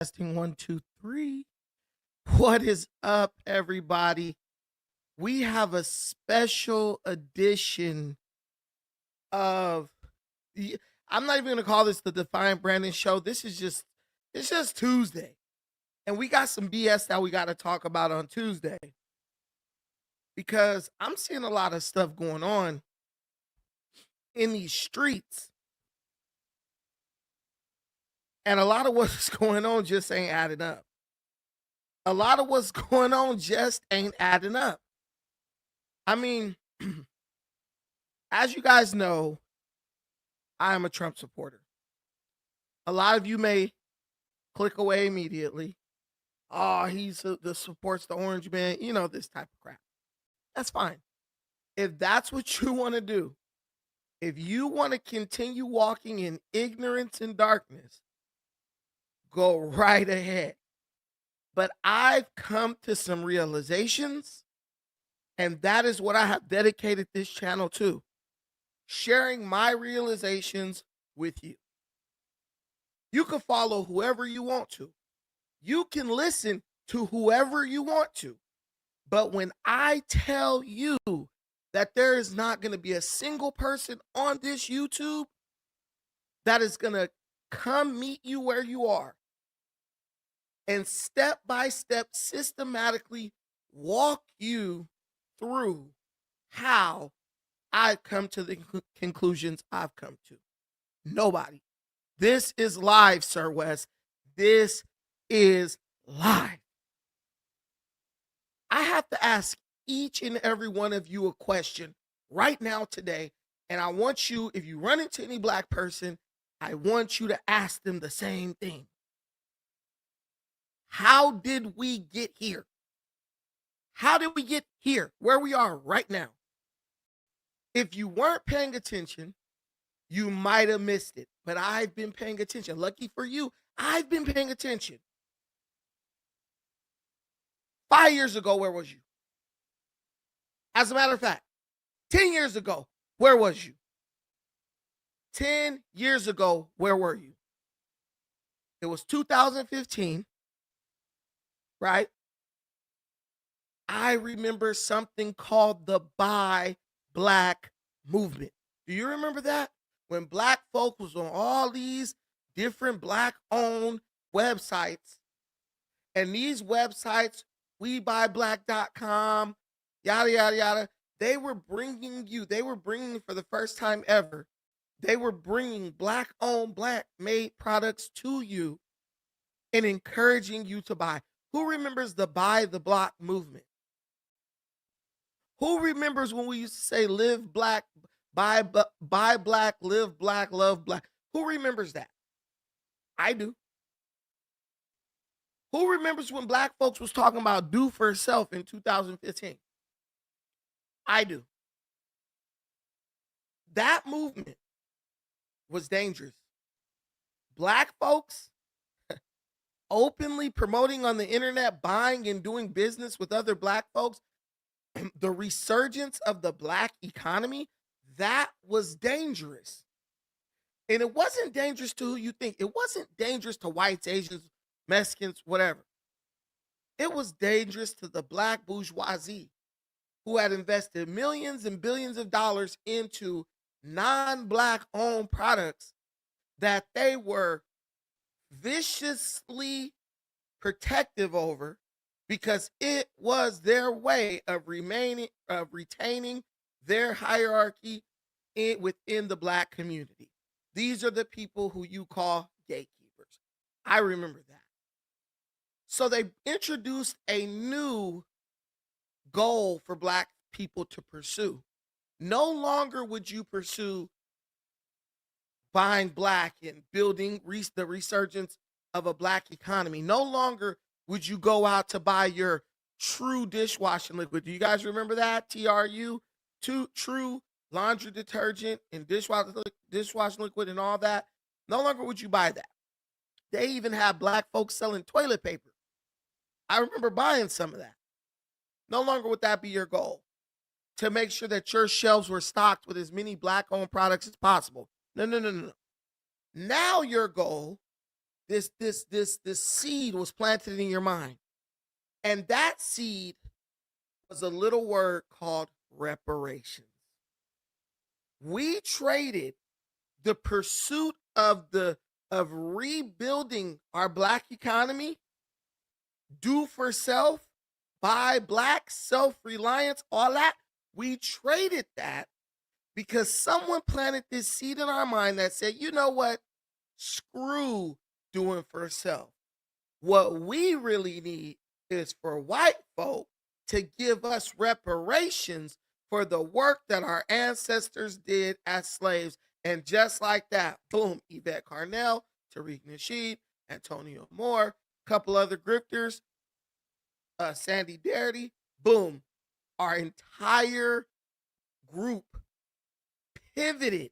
Testing 1, 2, 3. What is up, everybody? We have a special edition of the. I'm not even gonna call this the Defiant Brandon Show. It's just Tuesday, and we got some BS that we got to talk about on Tuesday because I'm seeing a lot of stuff going on in these streets, and a lot of what's going on just ain't adding up. A lot of what's going on just ain't adding up. I mean, as you guys know, I am a Trump supporter. A lot of you may click away immediately. Oh, the supports the orange man, this type of crap. That's fine. If that's what you want to do, if you want to continue walking in ignorance and darkness, go right ahead. But I've come to some realizations, and that is what I have dedicated this channel to, sharing my realizations with you. You can follow whoever you want to. You can listen to whoever you want to. But when I tell you that there is not going to be a single person on this YouTube that is going to come meet you where you are and step by step systematically walk you through how I've come to the conclusions I've come to. Nobody. This is live, Sir West. This is live. I have to ask each and every one of you a question right now today. And I want you, if you run into any black person, I want you to ask them the same thing. How did we get here? How did we get here, where we are right now? If you weren't paying attention, you might have missed it. But I've been paying attention. Lucky for you, I've been paying attention. 5 years ago, where was you? As a matter of fact, 10 years ago, where was you? 10 years ago, where were you? It was 2015, right? I remember something called the Buy Black movement. Do you remember that? When black folk was on all these different black-owned websites, and these websites, WeBuyBlack.com, yada, yada, yada, they were bringing for the first time ever, they were bringing black-owned, black-made products to you and encouraging you to buy. Who remembers the Buy the Block movement? Who remembers when we used to say live black, buy black, live black, love black? Who remembers that? I do. Who remembers when black folks was talking about do for self in 2015? I do. That movement was dangerous. Black folks openly promoting on the internet, buying and doing business with other black folks, the resurgence of the black economy, that was dangerous. And it wasn't dangerous to who you think. It wasn't dangerous to whites, Asians, Mexicans, whatever. It was dangerous to the black bourgeoisie who had invested millions and billions of dollars into non-black owned products that they were viciously protective over because it was their way of retaining their hierarchy within the black community. These are the people who you call gatekeepers. I remember that. So they introduced a new goal for black people to pursue. No longer would you pursue buying black and building the resurgence of a black economy. No longer would you go out to buy your true dishwashing liquid. Do you guys remember that? TRU, true laundry detergent and dishwashing liquid and all that. No longer would you buy that. They even have black folks selling toilet paper. I remember buying some of that. No longer would that be your goal, to make sure that your shelves were stocked with as many black-owned products as possible. No. Now your goal this seed was planted in your mind. And that seed was a little word called reparations. We traded the pursuit of rebuilding our black economy, do for self, buy black, self-reliance, all that. We traded that because someone planted this seed in our mind that said, you know what? Screw doing for self. What we really need is for white folk to give us reparations for the work that our ancestors did as slaves. And just like that, boom, Yvette Carnell, Tariq Nasheed, Antonio Moore, a couple other grifters, Sandy Darity, boom, our entire group pivoted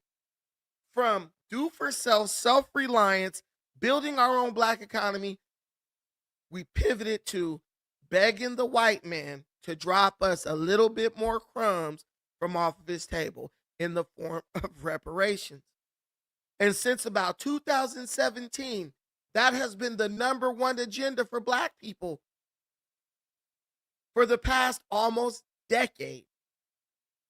from do for self, self reliance, building our own black economy. We pivoted to begging the white man to drop us a little bit more crumbs from off of his table in the form of reparations. And since about 2017, that has been the number one agenda for black people for the past almost decade.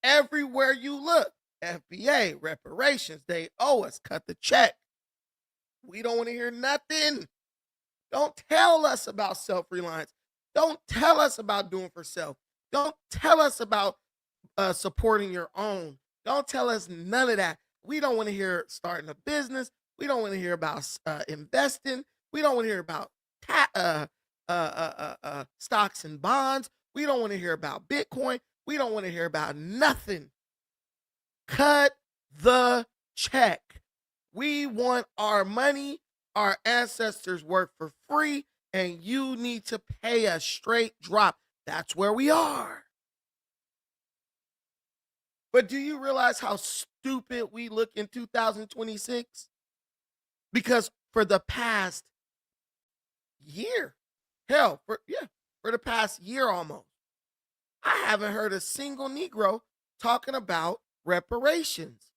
Everywhere you look, FBA, reparations, they owe us, cut the check. We don't want to hear nothing. Don't tell us about self-reliance. Don't tell us about doing for self. Don't tell us about supporting your own. Don't tell us none of that. We don't want to hear starting a business. We don't want to hear about investing. We don't want to hear about stocks and bonds. We don't want to hear about Bitcoin. We don't want to hear about nothing. Cut the check. We want our money. Our ancestors work for free, and you need to pay a straight drop. That's where we are. But do you realize how stupid we look in 2026? Because for the past year, hell, for the past year almost, I haven't heard a single Negro talking about reparations.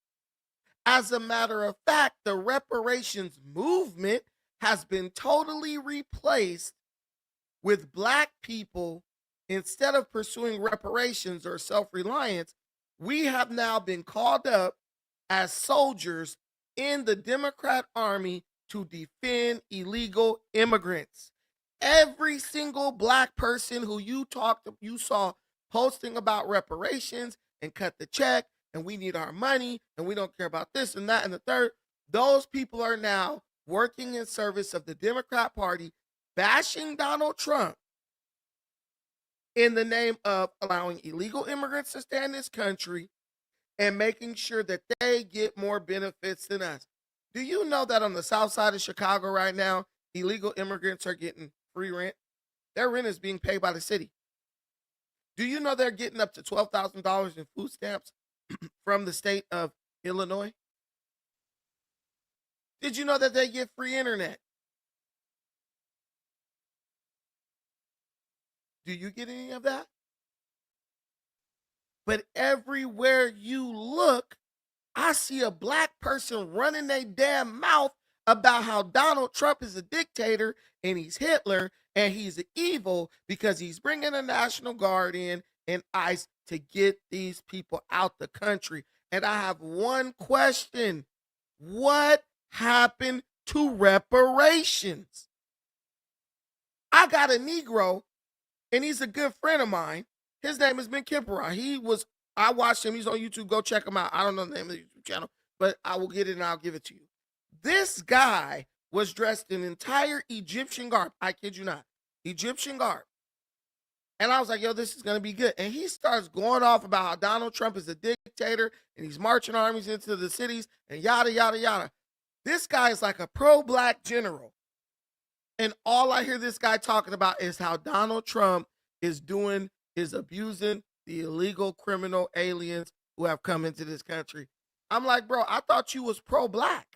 As a matter of fact, the reparations movement has been totally replaced with black people. Instead of pursuing reparations or self-reliance, we have now been called up as soldiers in the Democrat Army to defend illegal immigrants. Every single black person who you saw posting about reparations and cut the check and we need our money and we don't care about this and that and the third, those people are now working in service of the Democrat Party, bashing Donald Trump in the name of allowing illegal immigrants to stay in this country and making sure that they get more benefits than us. Do you know that on the south side of Chicago right now, illegal immigrants are getting free rent? Their rent is being paid by the city. Do you know they're getting up to $12,000 in food stamps from the state of Illinois? Did you know that they get free internet? Do you get any of that? But everywhere you look, I see a black person running their damn mouth about how Donald Trump is a dictator and he's Hitler and he's evil because he's bringing the National Guard in and ICE to get these people out the country. And I have one question. What happened to reparations? I got a Negro, and he's a good friend of mine. His name is Ben Kipperon. I watched him. He's on YouTube. Go check him out. I don't know the name of the YouTube channel, but I will get it and I'll give it to you. This guy was dressed in entire Egyptian garb. I kid you not. Egyptian garb. And I was like, yo, this is going to be good. And he starts going off about how Donald Trump is a dictator and he's marching armies into the cities and yada, yada, yada. This guy is like a pro-black general. And all I hear this guy talking about is how Donald Trump is abusing the illegal criminal aliens who have come into this country. I'm like, bro, I thought you was pro-black.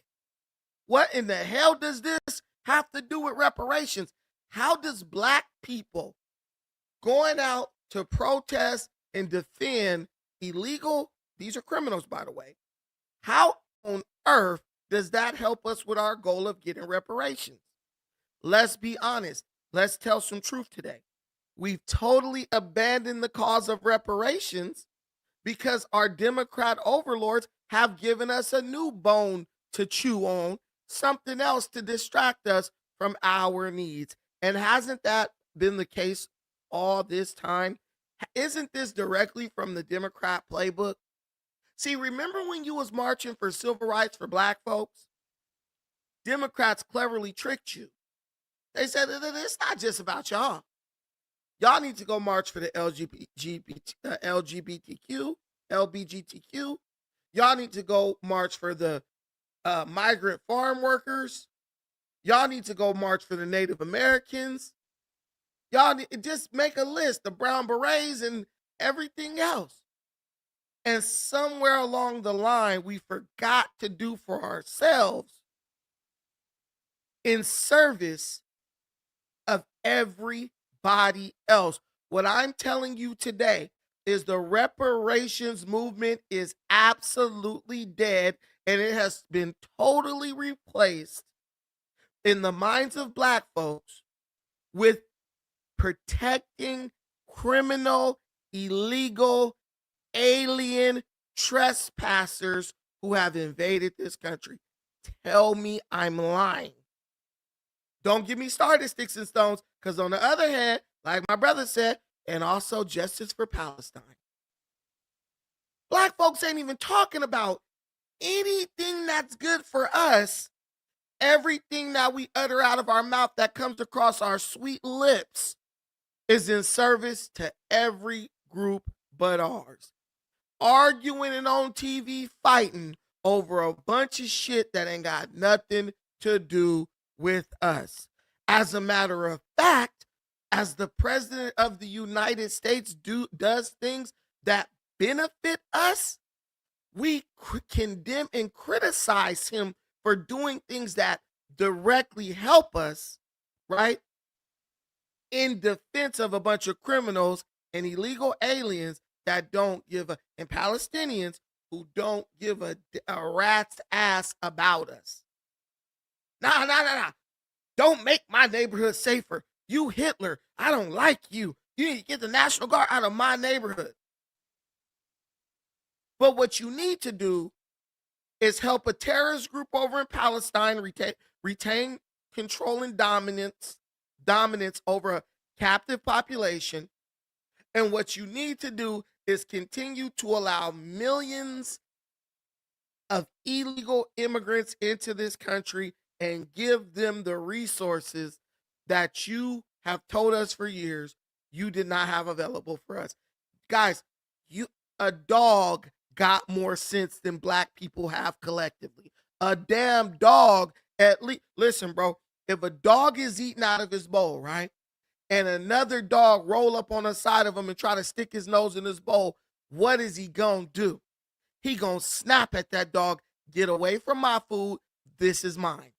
What in the hell does this have to do with reparations? How does black people going out to protest and defend illegal, these are criminals, by the way, how on earth does that help us with our goal of getting reparations? Let's be honest. Let's tell some truth today. We've totally abandoned the cause of reparations because our Democrat overlords have given us a new bone to chew on, something else to distract us from our needs. And hasn't that been the case all this time? Isn't this directly from the Democrat playbook? See, remember when you was marching for civil rights for black folks? Democrats cleverly tricked you. They said it's not just about y'all. Y'all need to go march for the LGBTQ, LBGTQ. Y'all need to go march for the migrant farm workers. Y'all need to go march for the Native Americans. Y'all need, just make a list, the brown berets and everything else. And somewhere along the line, we forgot to do for ourselves in service of everybody else. What I'm telling you today is the reparations movement is absolutely dead, and it has been totally replaced in the minds of black folks with protecting criminal, illegal, alien trespassers who have invaded this country. Tell me I'm lying. Don't get me started, sticks and stones, because on the other hand, like my brother said, and also justice for Palestine. Black folks ain't even talking about anything that's good for us. Everything that we utter out of our mouth that comes across our sweet lips is in service to every group but ours. Arguing and on TV fighting over a bunch of shit that ain't got nothing to do with us. As a matter of fact, as the president of the United States does things that benefit us, we condemn and criticize him for doing things that directly help us, right? In defense of a bunch of criminals and illegal aliens that don't give a, and Palestinians who don't give a rat's ass about us. Nah. Don't make my neighborhood safer. You Hitler, I don't like you. You need to get the National Guard out of my neighborhood. But what you need to do is help a terrorist group over in Palestine retain control and dominance over a captive population. And what you need to do is continue to allow millions of illegal immigrants into this country and give them the resources that you have told us for years you did not have available for us. Guys, a dog got more sense than black people have collectively. A damn dog, at least, listen, bro, if a dog is eating out of his bowl, right? And another dog roll up on the side of him and try to stick his nose in his bowl, what is he gonna do? He gonna snap at that dog, get away from my food, this is mine.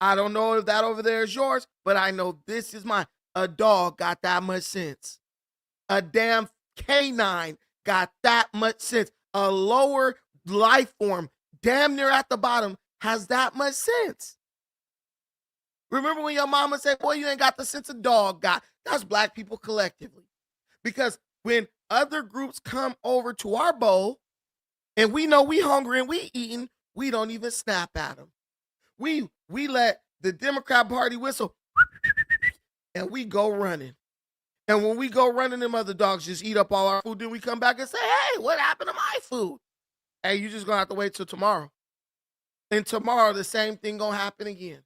I don't know if that over there is yours, but I know this is mine. A dog got that much sense. A damn canine got that much sense. A lower life form, damn near at the bottom, has that much sense. Remember when your mama said, boy, you ain't got the sense a dog got? That's black people collectively. Because when other groups come over to our bowl and we know we hungry and we eating, we don't even snap at them. We let the Democrat Party whistle and we go running. And when we go running, them other dogs just eat up all our food. Then we come back and say, hey, what happened to my food? Hey, you just gonna have to wait till tomorrow. And tomorrow, the same thing gonna happen again.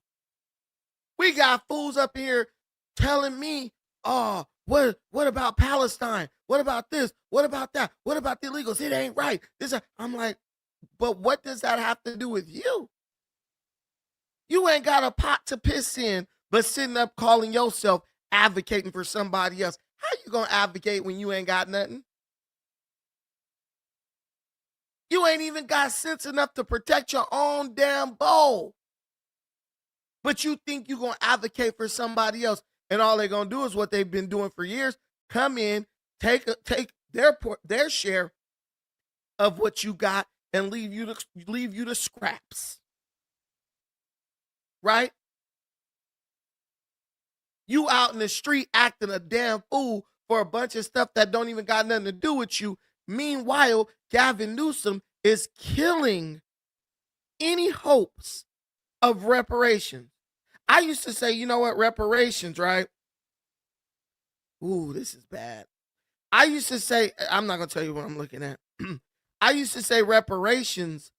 We got fools up here telling me, oh, what about Palestine? What about this? What about that? What about the illegals? It ain't right. I'm like, but what does that have to do with you? You ain't got a pot to piss in, but sitting up calling yourself advocating for somebody else. How you gonna advocate when you ain't got nothing? You ain't even got sense enough to protect your own damn bowl. But you think you're gonna advocate for somebody else, and all they're gonna do is what they've been doing for years: come in, take their share of what you got, and leave you the scraps. Right? You out in the street acting a damn fool for a bunch of stuff that don't even got nothing to do with you. Meanwhile, Gavin Newsom is killing any hopes of reparations. I used to say, you know what, reparations, right? Ooh, this is bad. I used to say, I'm not going to tell you what I'm looking at. I used to say reparations,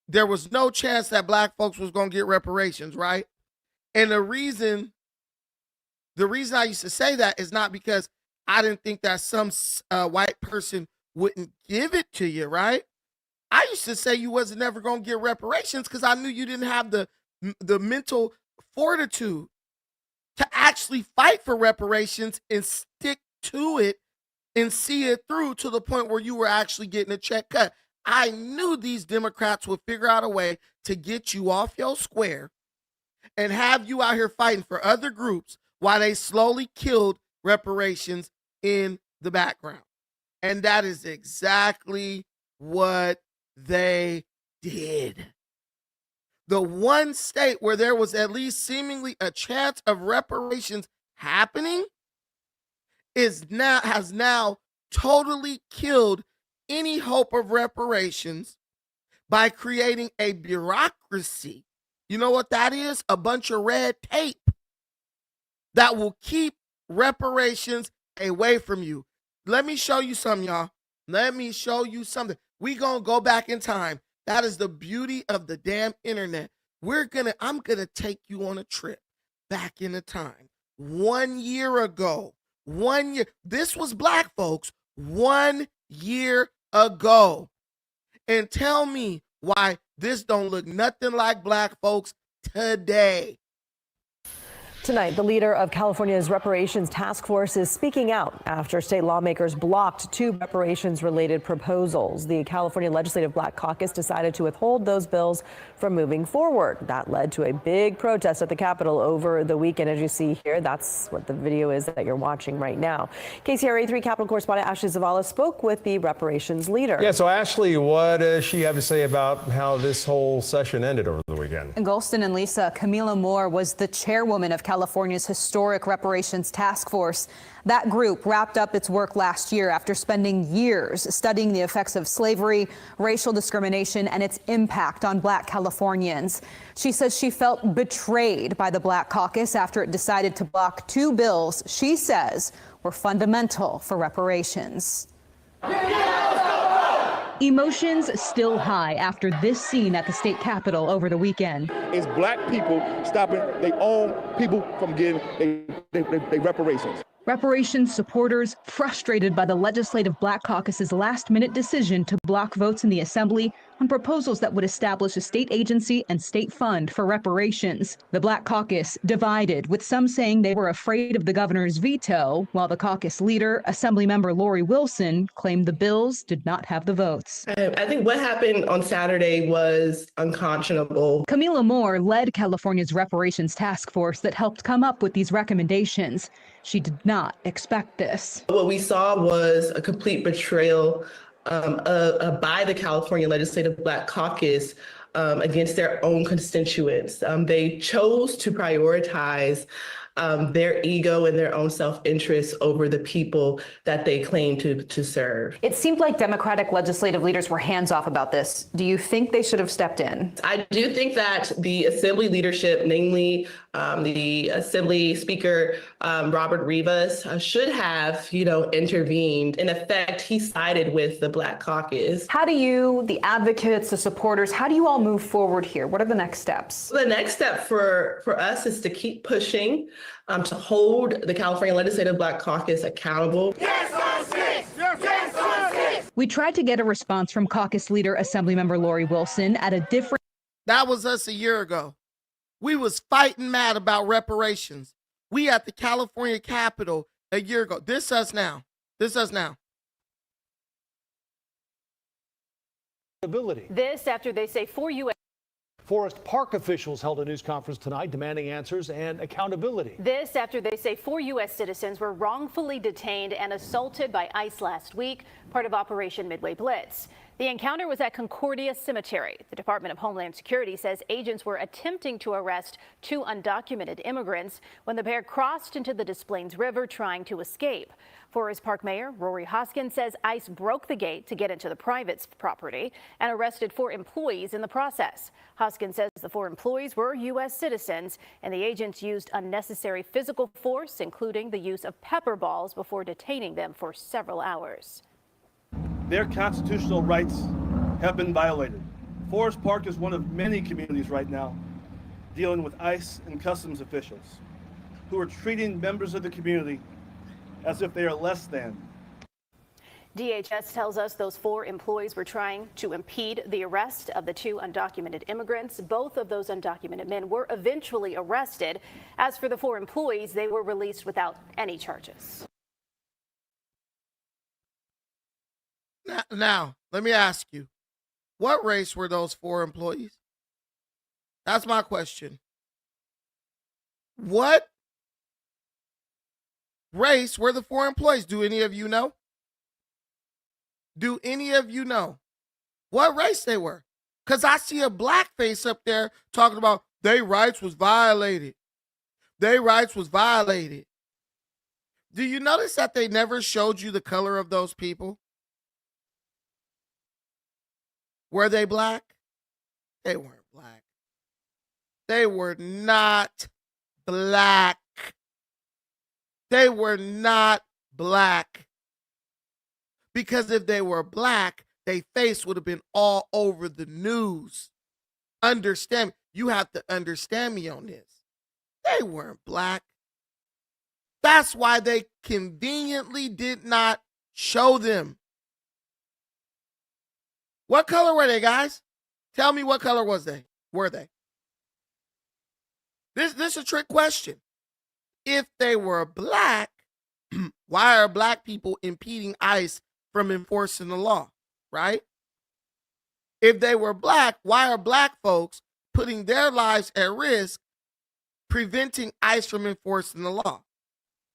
there was no chance that black folks was going to get reparations, right? And the reason I used to say that is not because I didn't think that some white person wouldn't give it to you, right? I used to say you wasn't never going to get reparations because I knew you didn't have the mental fortitude to actually fight for reparations and stick to it and see it through to the point where you were actually getting a check cut. I knew these Democrats would figure out a way to get you off your square and have you out here fighting for other groups while they slowly killed reparations in the background. And that is exactly what they did. The one state where there was at least seemingly a chance of reparations happening has now totally killed any hope of reparations by creating a bureaucracy. You know what that is? A bunch of red tape that will keep reparations away from you. Let me show you something, y'all. Let me show you something. We gonna go back in time. That is the beauty of the damn internet. I'm gonna take you on a trip back in the time. 1 year ago. 1 year. This was black folks 1 year ago. And tell me why this don't look nothing like black folks today. Tonight, the leader of California's Reparations Task Force is speaking out after state lawmakers blocked 2 reparations-related proposals. The California Legislative Black Caucus decided to withhold those bills from moving forward. That led to a big protest at the Capitol over the weekend. As you see here, that's what the video is that you're watching right now. KCRA 3 Capitol correspondent Ashley Zavala spoke with the reparations leader. Yeah, so Ashley, what does she have to say about how this whole session ended over the weekend? Golston and Lisa, Camila Moore was the chairwoman of California's historic Reparations Task Force. That group wrapped up its work last year after spending years studying the effects of slavery, racial discrimination, and its impact on black Californians. She says she felt betrayed by the Black Caucus after it decided to block 2 bills she says were fundamental for reparations. Emotions still high after this scene at the state capitol over the weekend. It's black people stopping their own people from getting their reparations. Reparations supporters frustrated by the Legislative Black Caucus's last-minute decision to block votes in the Assembly on proposals that would establish a state agency and state fund for reparations. The Black Caucus divided, with some saying they were afraid of the governor's veto, while the caucus leader, Assemblymember Lori Wilson, claimed the bills did not have the votes. I think what happened on Saturday was unconscionable. Camila Moore led California's Reparations Task Force that helped come up with these recommendations. She did not expect this. What we saw was a complete betrayal by the California Legislative Black Caucus against their own constituents. They chose to prioritize their ego and their own self-interest over the people that they claim to serve. It seemed like Democratic legislative leaders were hands-off about this. Do you think they should have stepped in? I do think that the Assembly leadership, namely the Assembly Speaker, Robert Rivas, should have, intervened. In effect, he sided with the Black Caucus. How do you, the advocates, the supporters, how do you all move forward here? What are the next steps? The next step for us is to keep pushing to hold the California Legislative Black Caucus accountable. Yes on 6! Yes on 6! We tried to get a response from caucus leader Assemblymember Lori Wilson at a different... That was us a year ago. We was fighting mad about reparations. We at the California Capitol a year ago. This us now. This after they say 4 U.S. Forest Park officials held a news conference tonight demanding answers and accountability. This after they say 4 U.S. citizens were wrongfully detained and assaulted by ICE last week, part of Operation Midway Blitz. The encounter was at Concordia Cemetery. The Department of Homeland Security says agents were attempting to arrest 2 undocumented immigrants when the pair crossed into the Des Plaines River trying to escape. Forest Park Mayor Rory Hoskins says ICE broke the gate to get into the private property and arrested 4 employees in the process. Hoskins says the 4 employees were U.S. citizens and the agents used unnecessary physical force, including the use of pepper balls, before detaining them for several hours. Their constitutional rights have been violated. Forest Park is one of many communities right now dealing with ICE and customs officials who are treating members of the community as if they are less than. DHS tells us those 4 employees were trying to impede the arrest of the 2 undocumented immigrants. Both of those undocumented men were eventually arrested. As for the 4 employees, they were released without any charges. Now, let me ask you, what race were those 4 employees? That's my question. What race were the 4 employees? Do any of you know? Do any of you know what race they were? Because I see a black face up there talking about their rights was violated. Their rights was violated. Do you notice that they never showed you the color of those people? Were they black? They weren't black. They were not black. They were not black. Because if they were black, their face would have been all over the news. Understand? You have to understand me on this. They weren't black. That's why they conveniently did not show them. What color were they, guys? Tell me, what color were they? This is a trick question. If they were black, why are black people impeding ICE from enforcing the law, right? If they were black, why are black folks putting their lives at risk, preventing ICE from enforcing the law?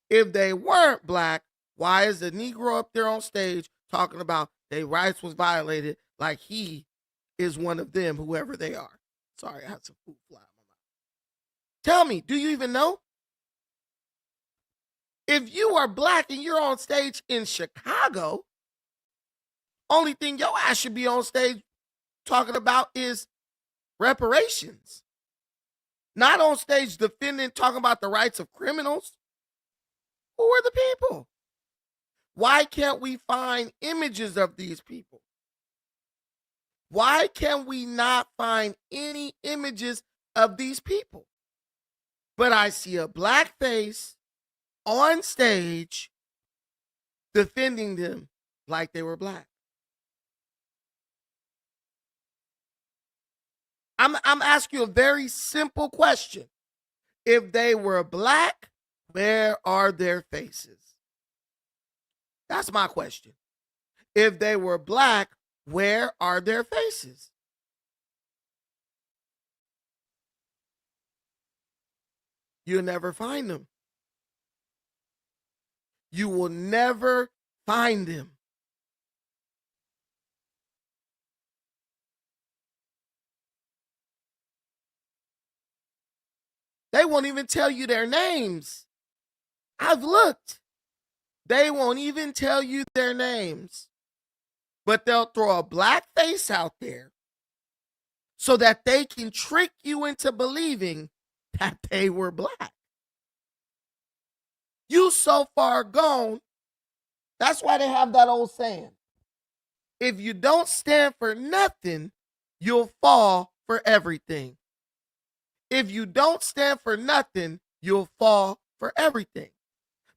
If they weren't black, why is the Negro up there on stage talking about their rights was violated like he is one of them, whoever they are? Sorry, I had some food fly in my mouth. Tell me, do you even know? If you are black and you're on stage in Chicago, only thing your ass should be on stage talking about is reparations. Not on stage defending, talking about the rights of criminals. Who are the people? Why can't we find images of these people? Why can we not find any images of these people? But I see a black face on stage defending them like they were black. I'm asking you a very simple question. If they were black, where are their faces? That's my question. If they were black, where are their faces? You'll never find them. You will never find them. They won't even tell you their names. I've looked. They won't even tell you their names. But they'll throw a black face out there so that they can trick you into believing that they were black. You so far gone. That's why they have that old saying. If you don't stand for nothing, you'll fall for everything. If you don't stand for nothing, you'll fall for everything.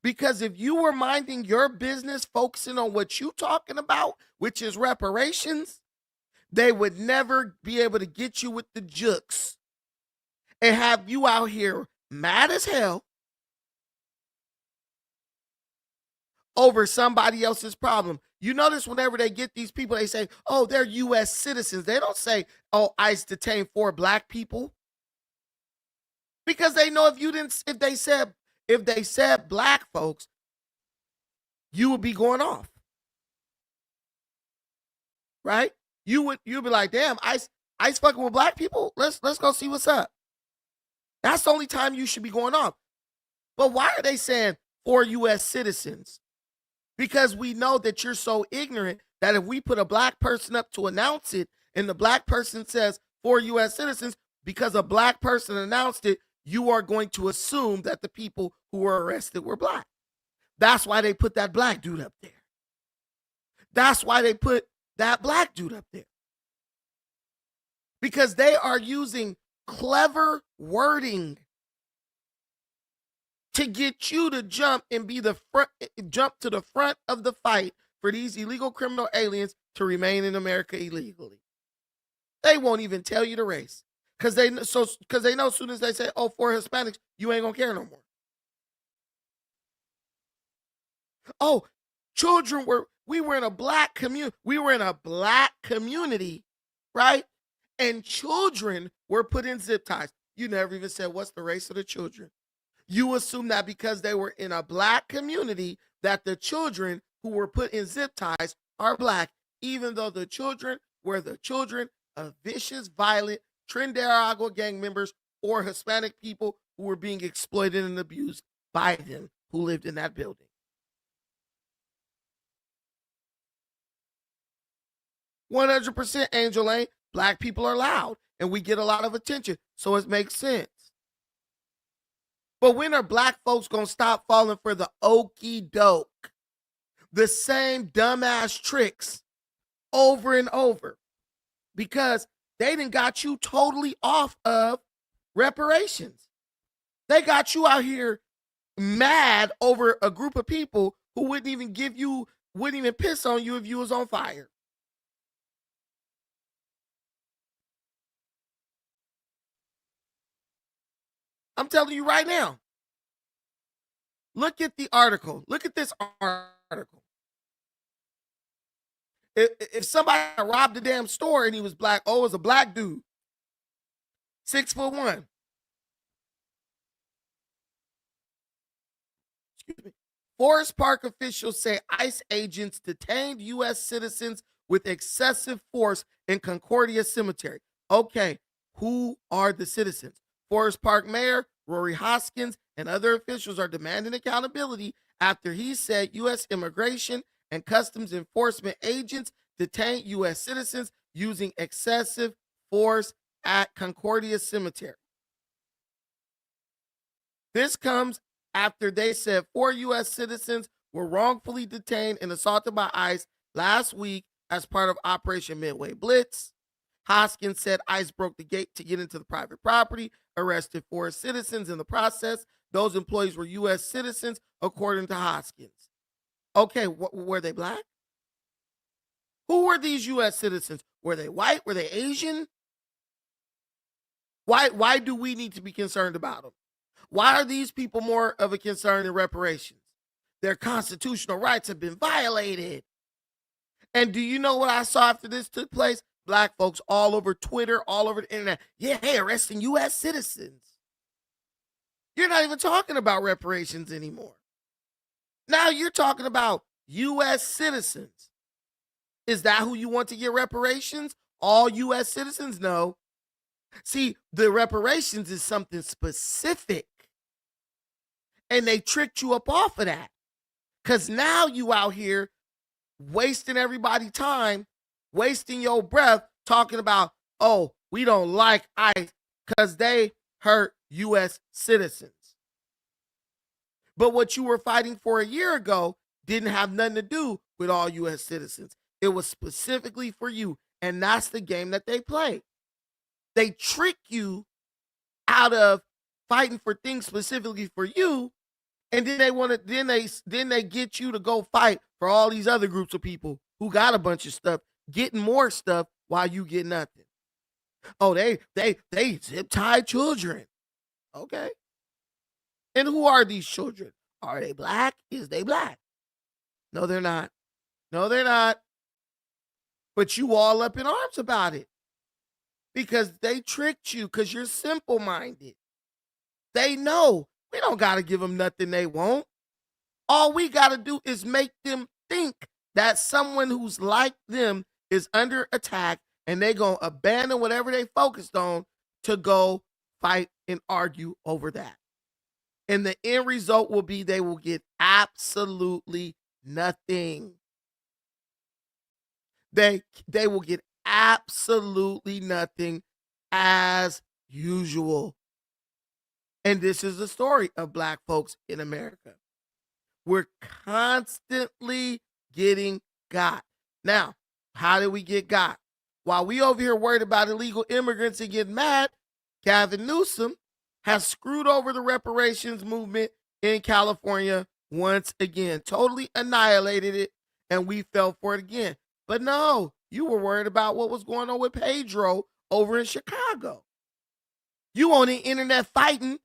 Because if you were minding your business, focusing on what you're talking about, which is reparations, they would never be able to get you with the jukes and have you out here mad as hell over somebody else's problem. You notice whenever they get these people, they say, oh, they're U.S. citizens. They don't say, oh, ICE detained 4 black people. Because they know if they said black folks, you would be going off. right? You'd be like, damn, ICE fucking with black people. Let's go see what's up. That's the only time you should be going off. But why are they saying for U.S. citizens? Because we know that you're so ignorant that if we put a black person up to announce it and the black person says for U.S. citizens, because a black person announced it, you are going to assume that the people who were arrested were black. That's why they put that black dude up there. That's why they put that black dude up there. Because they are using clever wording to get you to jump and jump to the front of the fight for these illegal criminal aliens to remain in America illegally. They won't even tell you the race. Because they know as soon as they say, oh, for Hispanics, you ain't gonna care no more. Oh, we were in a black community. We were in a black community, right? And children were put in zip ties. You never even said what's the race of the children. You assume that because they were in a black community that the children who were put in zip ties are black, even though the children were the children of vicious, violent Trinidad gang members or Hispanic people who were being exploited and abused by them who lived in that building. 100% Angel Lane, black people are loud and we get a lot of attention, so it makes sense. But when are black folks gonna stop falling for the okie doke? The same dumbass tricks over and over. Because they done got you totally off of reparations. They got you out here mad over a group of people who wouldn't even piss on you if you was on fire. I'm telling you right now. Look at the article. Look at this article. If somebody robbed a damn store and he was black, oh, it was a black dude. 6'1". Excuse me. Forest Park officials say ICE agents detained U.S. citizens with excessive force in Concordia Cemetery. Okay, who are the citizens? Forest Park Mayor Rory Hoskins and other officials are demanding accountability after he said U.S. Immigration and Customs Enforcement agents detained U.S. citizens using excessive force at Concordia Cemetery. This comes after they said 4 U.S. citizens were wrongfully detained and assaulted by ICE last week as part of Operation Midway Blitz. Hoskins said ICE broke the gate to get into the private property, arrested 4 citizens in the process. Those employees were U.S. citizens, according to Hoskins. Okay, were they black? Who were these U.S. citizens? Were they white? Were they Asian? Why do we need to be concerned about them? Why are these people more of a concern than reparations? Their constitutional rights have been violated. And do you know what I saw after this took place? Black folks all over Twitter, all over the internet. Yeah, hey, arresting U.S. citizens. You're not even talking about reparations anymore. Now you're talking about U.S. citizens. Is that who you want to get reparations? All U.S. citizens? No. See, the reparations is something specific. And they tricked you up off of that. Because now you out here wasting everybody's time, wasting your breath, talking about, oh, we don't like ICE because they hurt U.S. citizens. But what you were fighting for a year ago didn't have nothing to do with all U.S. citizens. It was specifically for you. And that's the game that they play. They trick you out of fighting for things specifically for you. And then they get you to go fight for all these other groups of people who got a bunch of stuff, getting more stuff while you get nothing. Oh, they zip tie children. Okay. And who are these children? Are they black? Is they black? No, they're not. No, they're not. But you all up in arms about it. Because they tricked you because you're simple-minded. They know we don't got to give them nothing they want. All we got to do is make them think that someone who's like them is under attack, and they going to abandon whatever they focused on to go fight and argue over that. And the end result will be they will get absolutely nothing. They will get absolutely nothing as usual. And this is the story of Black folks in America. We're constantly getting got. Now, how did we get got? While we over here worried about illegal immigrants and getting mad, Gavin Newsom has screwed over the reparations movement in California once again, totally annihilated it, and we fell for it again. But no, you were worried about what was going on with Pedro over in Chicago. You on the internet fighting.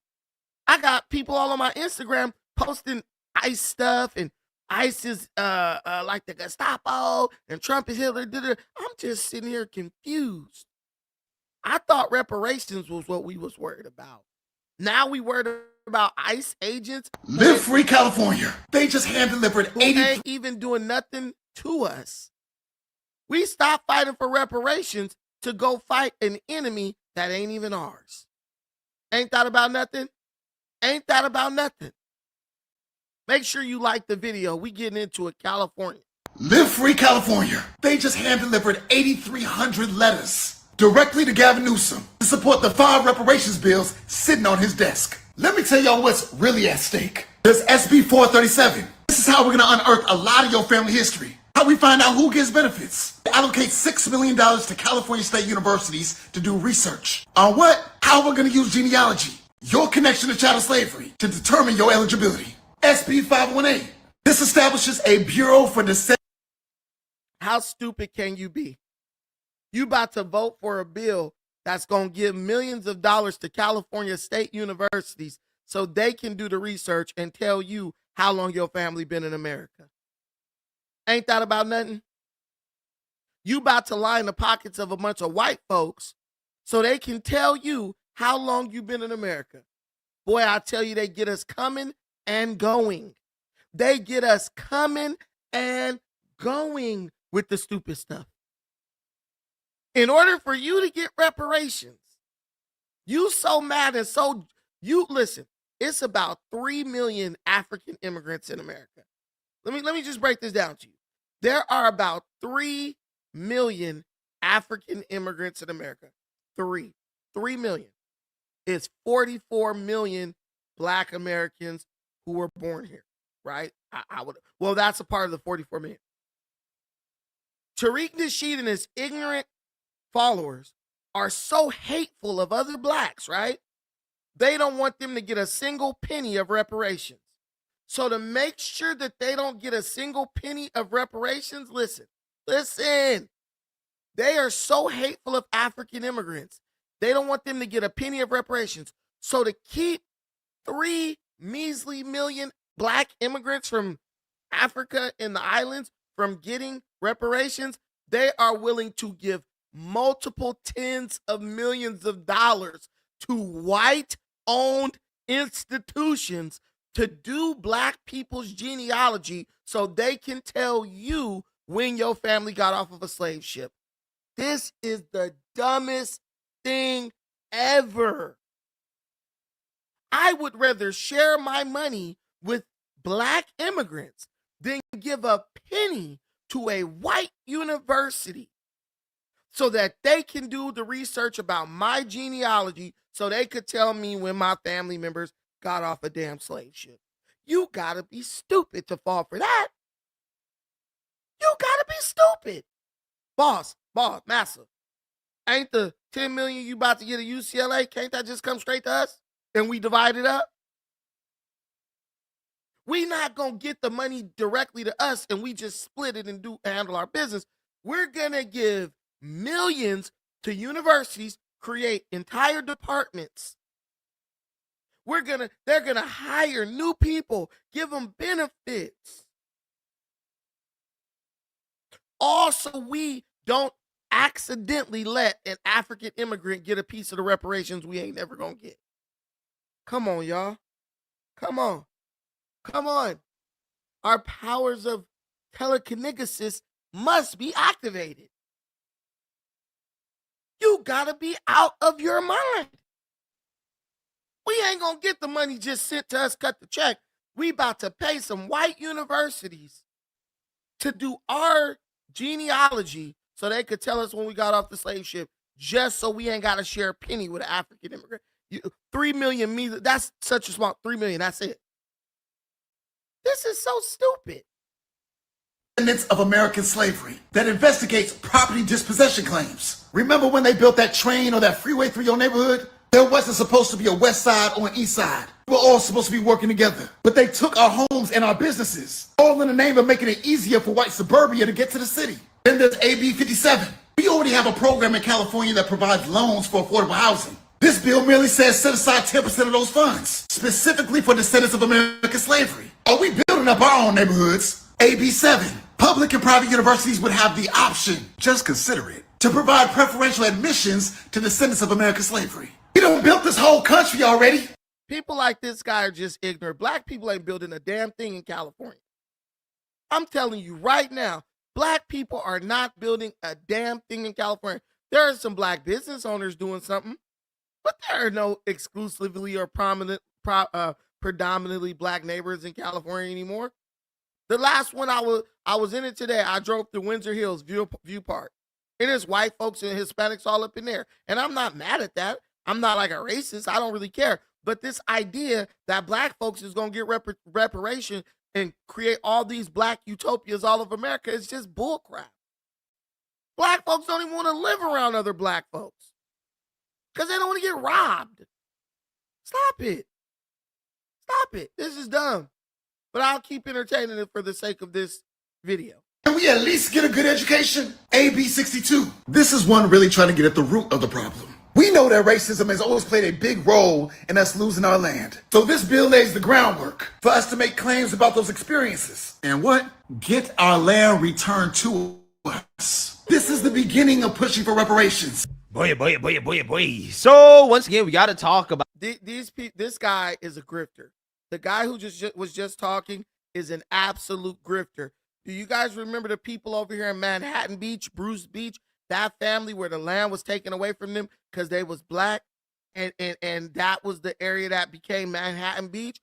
I got people all on my Instagram posting ICE stuff, and ICE is like the Gestapo, and Trump is Hitler. I'm just sitting here confused. I thought reparations was what we was worried about. Now we worried about ICE agents. Live free California. They just hand-delivered 80. Ain't even doing nothing to us. We stopped fighting for reparations to go fight an enemy that ain't even ours. Ain't that about nothing? Ain't that about nothing? Make sure you like the video. We getting into it, California. Live free California. They just hand-delivered 8,300 letters directly to Gavin Newsom to support the 5 reparations bills sitting on his desk. Let me tell y'all what's really at stake. There's SB 437. This is how we're gonna unearth a lot of your family history. How we find out who gets benefits. Allocate $6 million to California state universities to do research. On what? How we're gonna use genealogy, your connection to chattel slavery, to determine your eligibility. SB 518. This establishes a Bureau for Descent. How stupid can you be? You about to vote for a bill that's going to give millions of dollars to California state universities so they can do the research and tell you how long your family been in America. Ain't that about nothing? You about to line the pockets of a bunch of white folks so they can tell you how long you've been in America. Boy, I tell you, they get us coming and going. They get us coming and going with the stupid stuff. In order for you to get reparations, you so mad and so, you listen, it's about 3 million African immigrants in America. Let me just break this down to you. There are about 3 million African immigrants in America. 3 million. It's 44 million Black Americans who were born here, right? Well, that's a part of the 44 million. Tariq Nasheed and his ignorant followers are so hateful of other Blacks, right? They don't want them to get a single penny of reparations. So to make sure that they don't get a single penny of reparations, listen. They are so hateful of African immigrants. They don't want them to get a penny of reparations. So to keep 3 measly million Black immigrants from Africa and the islands from getting reparations, they are willing to give multiple tens of millions of dollars to white-owned institutions to do Black people's genealogy so they can tell you when your family got off of a slave ship. This is the dumbest thing ever. I would rather share my money with Black immigrants than give a penny to a white university so that they can do the research about my genealogy so they could tell me when my family members got off a damn slave ship. You gotta be stupid to fall for that. You gotta be stupid. Boss, massa. Ain't the 10 million you about to get at UCLA, can't that just come straight to us and we divide it up? We not gonna get the money directly to us and we just split it and handle our business. We're gonna give millions to universities, create entire departments. They're gonna hire new people, give them benefits. Also, we don't accidentally let an African immigrant get a piece of the reparations we ain't never gonna get. Come on, y'all. Come on. Our powers of telekinesis must be activated. You gotta be out of your mind. We ain't gonna get the money just sent to us, cut the check. We about to pay some white universities to do our genealogy so they could tell us when we got off the slave ship, just so we ain't got to share a penny with an African immigrant. 3 million, that's such a small, 3 million, that's it. This is so stupid. Descendants of American slavery that investigates property dispossession claims. Remember when they built that train or that freeway through your neighborhood? There wasn't supposed to be a west side or an east side. We were all supposed to be working together. But they took our homes and our businesses, all in the name of making it easier for white suburbia to get to the city. Then there's AB 57. We already have a program in California that provides loans for affordable housing. This bill merely says set aside 10% of those funds, specifically for descendants of American slavery. Are we building up our own neighborhoods? AB 7. Public and private universities would have the option, just consider it, to provide preferential admissions to descendants of American slavery. We done built this whole country already. People like this guy are just ignorant. Black people ain't building a damn thing in California. I'm telling you right now, black people are not building a damn thing in California. There are some black business owners doing something, but there are no exclusively or predominantly black neighborhoods in California anymore. The last one I was in it today. I drove through Windsor Hills View Park. It is white folks and Hispanics all up in there. And I'm not mad at that. I'm not like a racist. I don't really care. But this idea that black folks is going to get reparation and create all these black utopias all over America is just bullcrap. Black folks don't even want to live around other black folks because they don't want to get robbed. Stop it. Stop it. This is dumb. But I'll keep entertaining it for the sake of this video. Can we at least get a good education? AB 62. This is one really trying to get at the root of the problem. We know that racism has always played a big role in us losing our land. So this bill lays the groundwork for us to make claims about those experiences. And what? Get our land returned to us. This is the beginning of pushing for reparations. Boy. So once again, we got to talk about this guy is a grifter. The guy who was just talking is an absolute grifter. Do you guys remember the people over here in Manhattan Beach, Bruce Beach, that family where the land was taken away from them because they was black, and that was the area that became Manhattan Beach?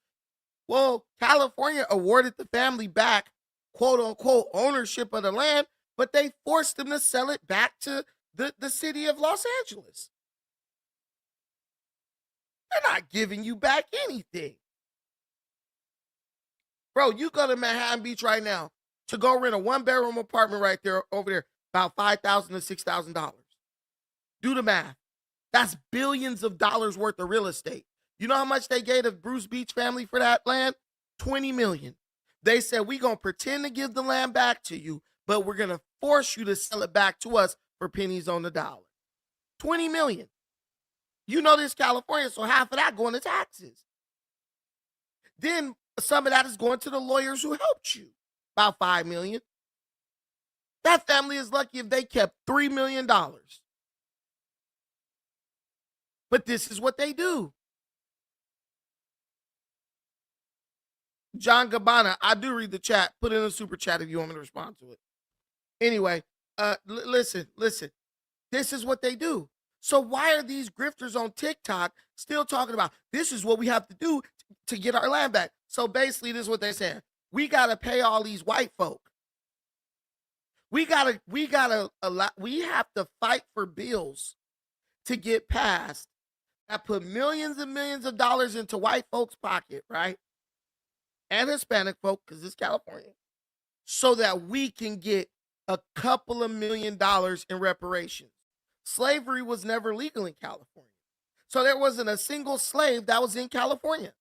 Well, California awarded the family back, quote unquote, ownership of the land, but they forced them to sell it back to the city of Los Angeles. They're not giving you back anything. Bro, you go to Manhattan Beach right now to go rent a 1-bedroom apartment right there, over there, about $5,000 to $6,000. Do the math. That's billions of dollars worth of real estate. You know how much they gave the Bruce Beach family for that land? $20 million. They said, we're going to pretend to give the land back to you, but we're going to force you to sell it back to us for pennies on the dollar. $20 million. You know this California, so half of that going to taxes. Then some of that is going to the lawyers who helped you, about $5 million. That family is lucky if they kept $3 million. But this is what they do. John Gabbana, I do read the chat. Put in a super chat if you want me to respond to it. Anyway, listen. This is what they do. So why are these grifters on TikTok still talking about this is what we have to do to get our land back? So basically, this is what they're saying. We got to pay all these white folk. We have to fight for bills to get passed that put millions and millions of dollars into white folks' pocket, right? And Hispanic folk, because it's California, so that we can get a couple of $1 million in reparations. Slavery was never legal in California. So there wasn't a single slave that was in California.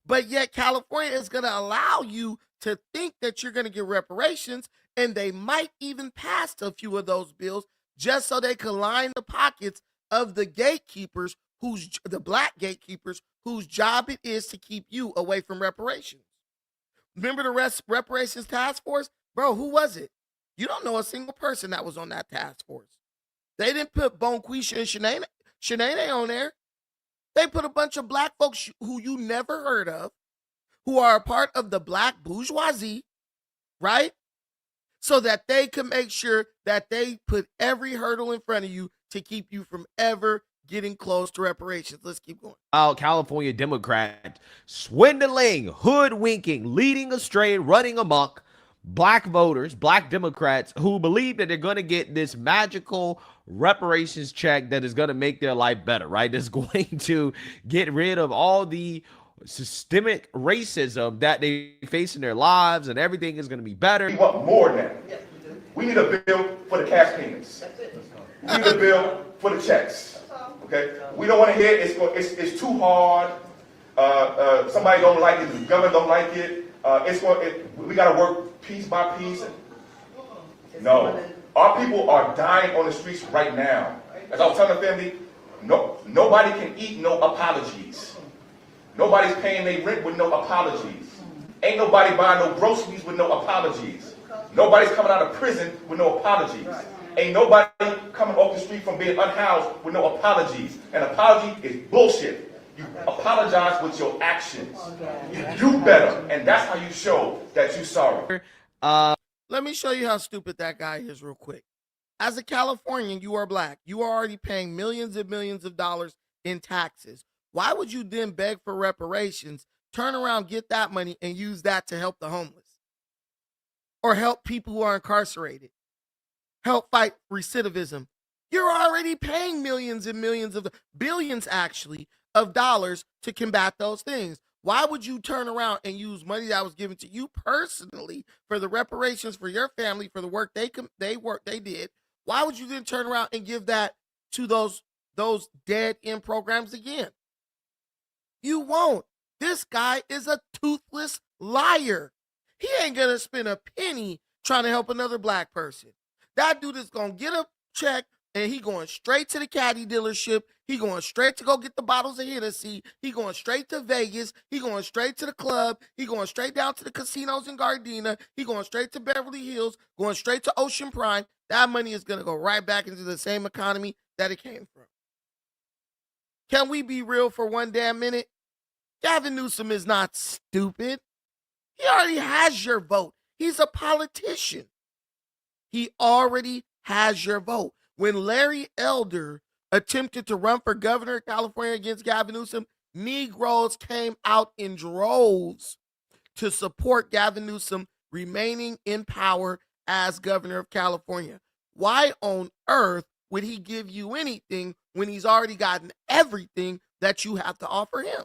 But yet California is going to allow you to think that you're going to get reparations, and they might even pass a few of those bills just so they can line the pockets of the gatekeepers, the black gatekeepers, whose job it is to keep you away from reparations. Remember the reparations task force? Bro, who was it? You don't know a single person that was on that task force. They didn't put Bonquisha and Shanae on there. They put a bunch of black folks who you never heard of, who are a part of the black bourgeoisie, right? So that they can make sure that they put every hurdle in front of you to keep you from ever getting close to reparations. Let's keep going. California Democrats swindling, hoodwinking, leading astray, running amok black voters, black Democrats who believe that they're going to get this magical reparations check that is going to make their life better, right? That's going to get rid of all the systemic racism that they face in their lives, and everything is going to be better. We want more than that. We need a bill for the cash payments. We need a bill for the checks. Okay? We don't want to hear it's too hard. Somebody don't like it. The government don't like it. We got to work piece by piece. No, our people are dying on the streets right now. As I was telling the family, nobody can eat no apologies. Nobody's paying their rent with no apologies. Ain't nobody buying no groceries with no apologies. Nobody's coming out of prison with no apologies. Ain't nobody coming off the street from being unhoused with no apologies. An apology is bullshit. You apologize with your actions. You do better, and that's how you show that you're sorry. Let me show you how stupid that guy is real quick. As a Californian, you are black. You are already paying millions and millions of dollars in taxes. Why would you then beg for reparations, turn around, get that money, and use that to help the homeless? Or help people who are incarcerated? Help fight recidivism? You're already paying millions and millions of billions, actually, of dollars to combat those things. Why would you turn around and use money that was given to you personally for the reparations for your family, for the work they did? Why would you then turn around and give that to those dead end programs again? You won't. This guy is a toothless liar. He ain't gonna spend a penny trying to help another black person. That dude is gonna get a check and he going straight to the caddy dealership. He going straight to go get the bottles of Hennessy. He going straight to Vegas. He going straight to the club. He going straight down to the casinos in Gardena. He going straight to Beverly Hills, going straight to Ocean Prime. That money is going to go right back into the same economy that it came from. Can we be real for one damn minute? Gavin Newsom is not stupid. He already has your vote. He's a politician. He already has your vote. When Larry Elder attempted to run for governor of California against Gavin Newsom, Negroes came out in droves to support Gavin Newsom remaining in power as governor of California. Why on earth would he give you anything when he's already gotten everything that you have to offer him?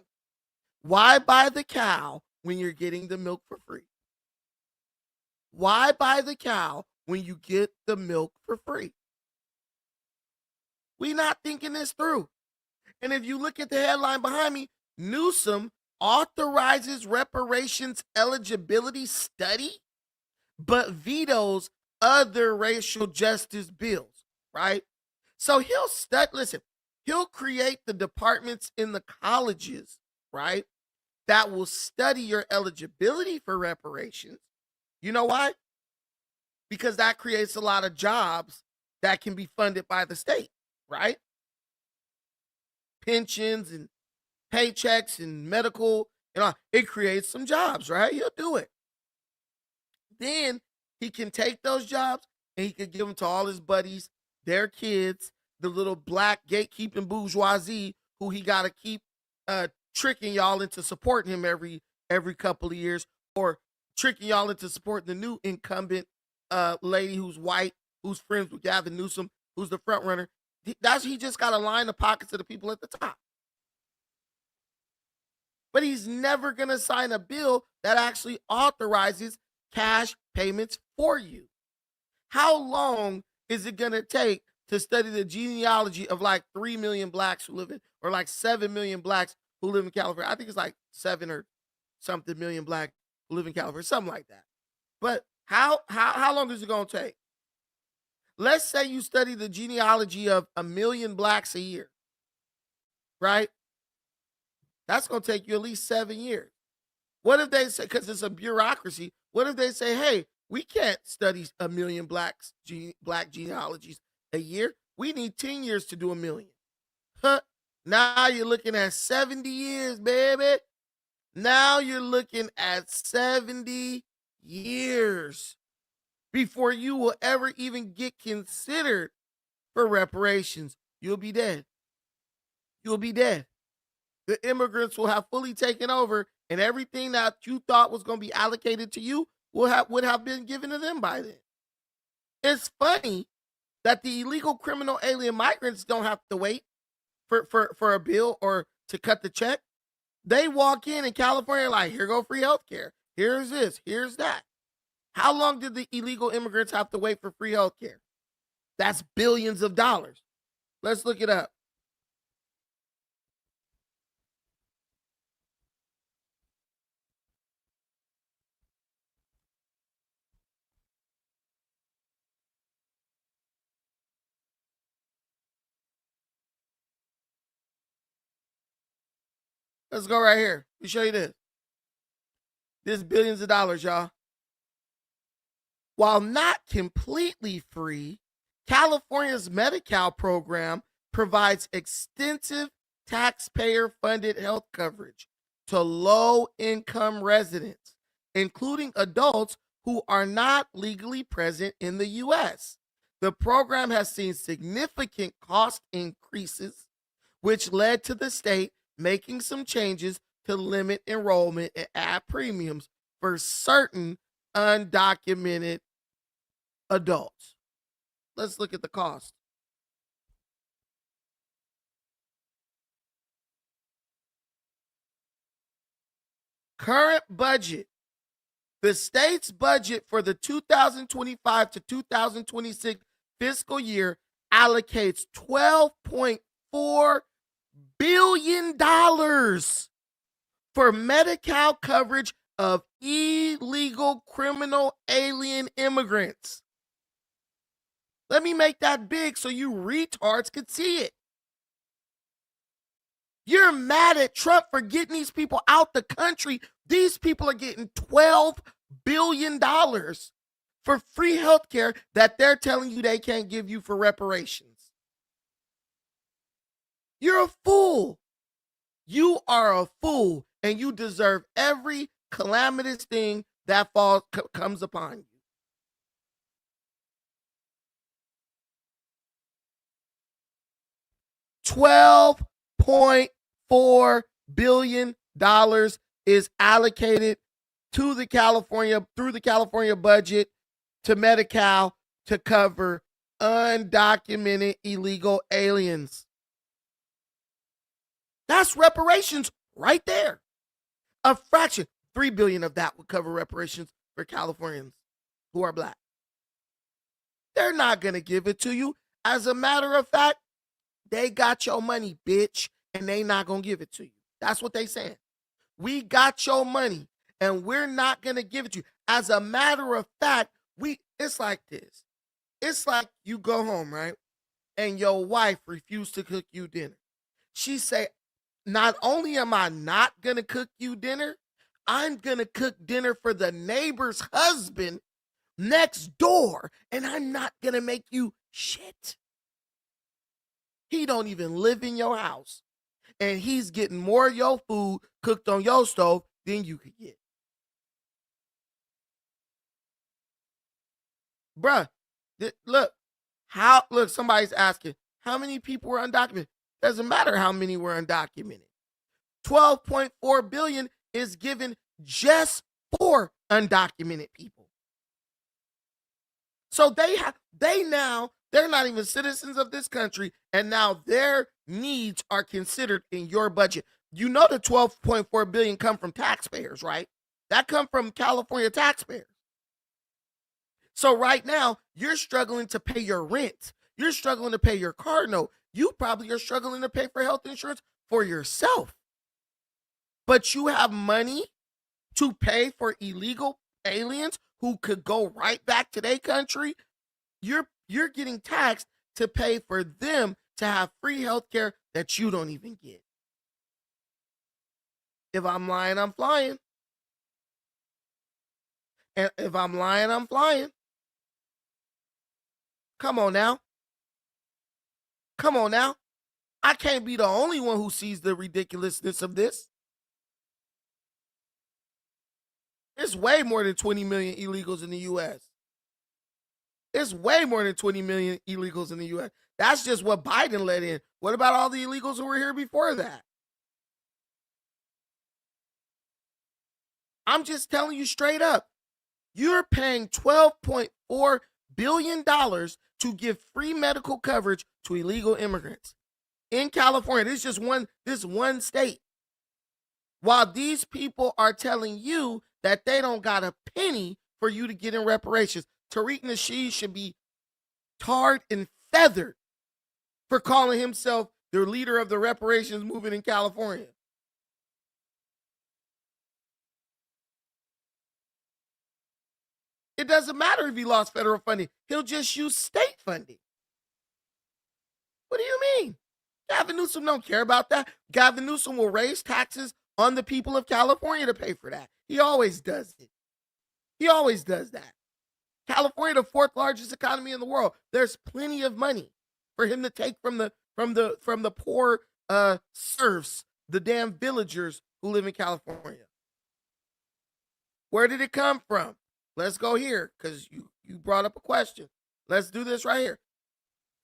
Why buy the cow when you're getting the milk for free? Why buy the cow when you get the milk for free? We not thinking this through. And if you look at the headline behind me, Newsom authorizes reparations eligibility study, but vetoes other racial justice bills, right? So he'll create the departments in the colleges, right, that will study your eligibility for reparations. You know why? Because that creates a lot of jobs that can be funded by the state, right? Pensions and paychecks and medical, it creates some jobs, right? He'll do it. Then he can take those jobs and he can give them to all his buddies, their kids, the little black gatekeeping bourgeoisie who he got to keep tricking y'all into supporting him every couple of years, or tricking y'all into supporting the new incumbent lady who's white, who's friends with Gavin Newsom, who's the front runner. He just got to line the pockets of the people at the top. But he's never going to sign a bill that actually authorizes cash payments for you. How long is it going to take to study the genealogy of like 3 million blacks who live in, or like 7 million blacks who live in California? I think it's like 7 or something million black who live in California, something like that. But how long is it going to take? Let's say you study the genealogy of 1 million blacks a year, right? That's going to take you at least 7 years. What if they say, because it's a bureaucracy, what if they say, hey, we can't study 1 million black genealogies a year. We need 10 years to do 1 million. Huh? Now you're looking at 70 years, baby. Now you're looking at 70 years before you will ever even get considered for reparations, you'll be dead. You'll be dead. The immigrants will have fully taken over, and everything that you thought was going to be allocated to you would have been given to them by then. It's funny that the illegal criminal alien migrants don't have to wait for a bill or to cut the check. They walk in California like, here go free health care. Here's this, here's that. How long did the illegal immigrants have to wait for free health care? That's billions of dollars. Let's look it up. Let's go right here. Let me show you this. This is billions of dollars, y'all. While not completely free, California's Medi-Cal program provides extensive taxpayer-funded health coverage to low-income residents, including adults who are not legally present in the U.S. The program has seen significant cost increases, which led to the state making some changes to limit enrollment and add premiums for certain undocumented adults. Let's look at the cost. Current budget. The state's budget for the 2025 to 2026 fiscal year allocates $12.4 billion for Medi-Cal coverage of illegal criminal alien immigrants. Let me make that big so you retards could see it. You're mad at Trump for getting these people out the country. These people are getting $12 billion for free health care that they're telling you they can't give you for reparations. You're a fool. You are a fool, and you deserve every calamitous thing that comes upon you. $12.4 billion is allocated to the California budget to Medi-Cal to cover undocumented illegal aliens. That's reparations right there. A fraction, $3 billion of that would cover reparations for Californians who are black. They're not going to give it to you. As a matter of fact, they got your money, bitch, and they not going to give it to you. That's what they saying. We got your money, and we're not going to give it to you. As a matter of fact, it's like this. It's like you go home, right? And your wife refused to cook you dinner. She say, not only am I not going to cook you dinner, I'm going to cook dinner for the neighbor's husband next door, and I'm not going to make you shit. He don't even live in your house, and he's getting more of your food cooked on your stove than you could get. Bruh, look, somebody's asking, how many people were undocumented? Doesn't matter how many were undocumented. $12.4 billion is given just for undocumented people. So they're not even citizens of this country, and now their needs are considered in your budget. You know the $12.4 billion come from taxpayers, right? That come from California taxpayers. So right now, you're struggling to pay your rent. You're struggling to pay your car note. You probably are struggling to pay for health insurance for yourself. But you have money to pay for illegal aliens who could go right back to their country. You're getting taxed to pay for them to have free health care that you don't even get. If I'm lying, I'm flying. And if I'm lying, I'm flying. Come on now. Come on now. I can't be the only one who sees the ridiculousness of this. It's way more than 20 million illegals in the U.S. It's way more than 20 million illegals in the U.S. That's just what Biden let in. What about all the illegals who were here before that? I'm just telling you straight up. You're paying $12.4 billion to give free medical coverage to illegal immigrants in California. This is just this one state. While these people are telling you that they don't got a penny for you to get in reparations. Tariq Nasheed should be tarred and feathered for calling himself the leader of the reparations movement in California. It doesn't matter if he lost federal funding. He'll just use state funding. What do you mean? Gavin Newsom don't care about that. Gavin Newsom will raise taxes on the people of California to pay for that. He always does it. He always does that. California, the fourth largest economy in the world. There's plenty of money for him to take from the poor serfs, the damn villagers who live in California. Where did it come from? Let's go here, because you brought up a question. Let's do this right here.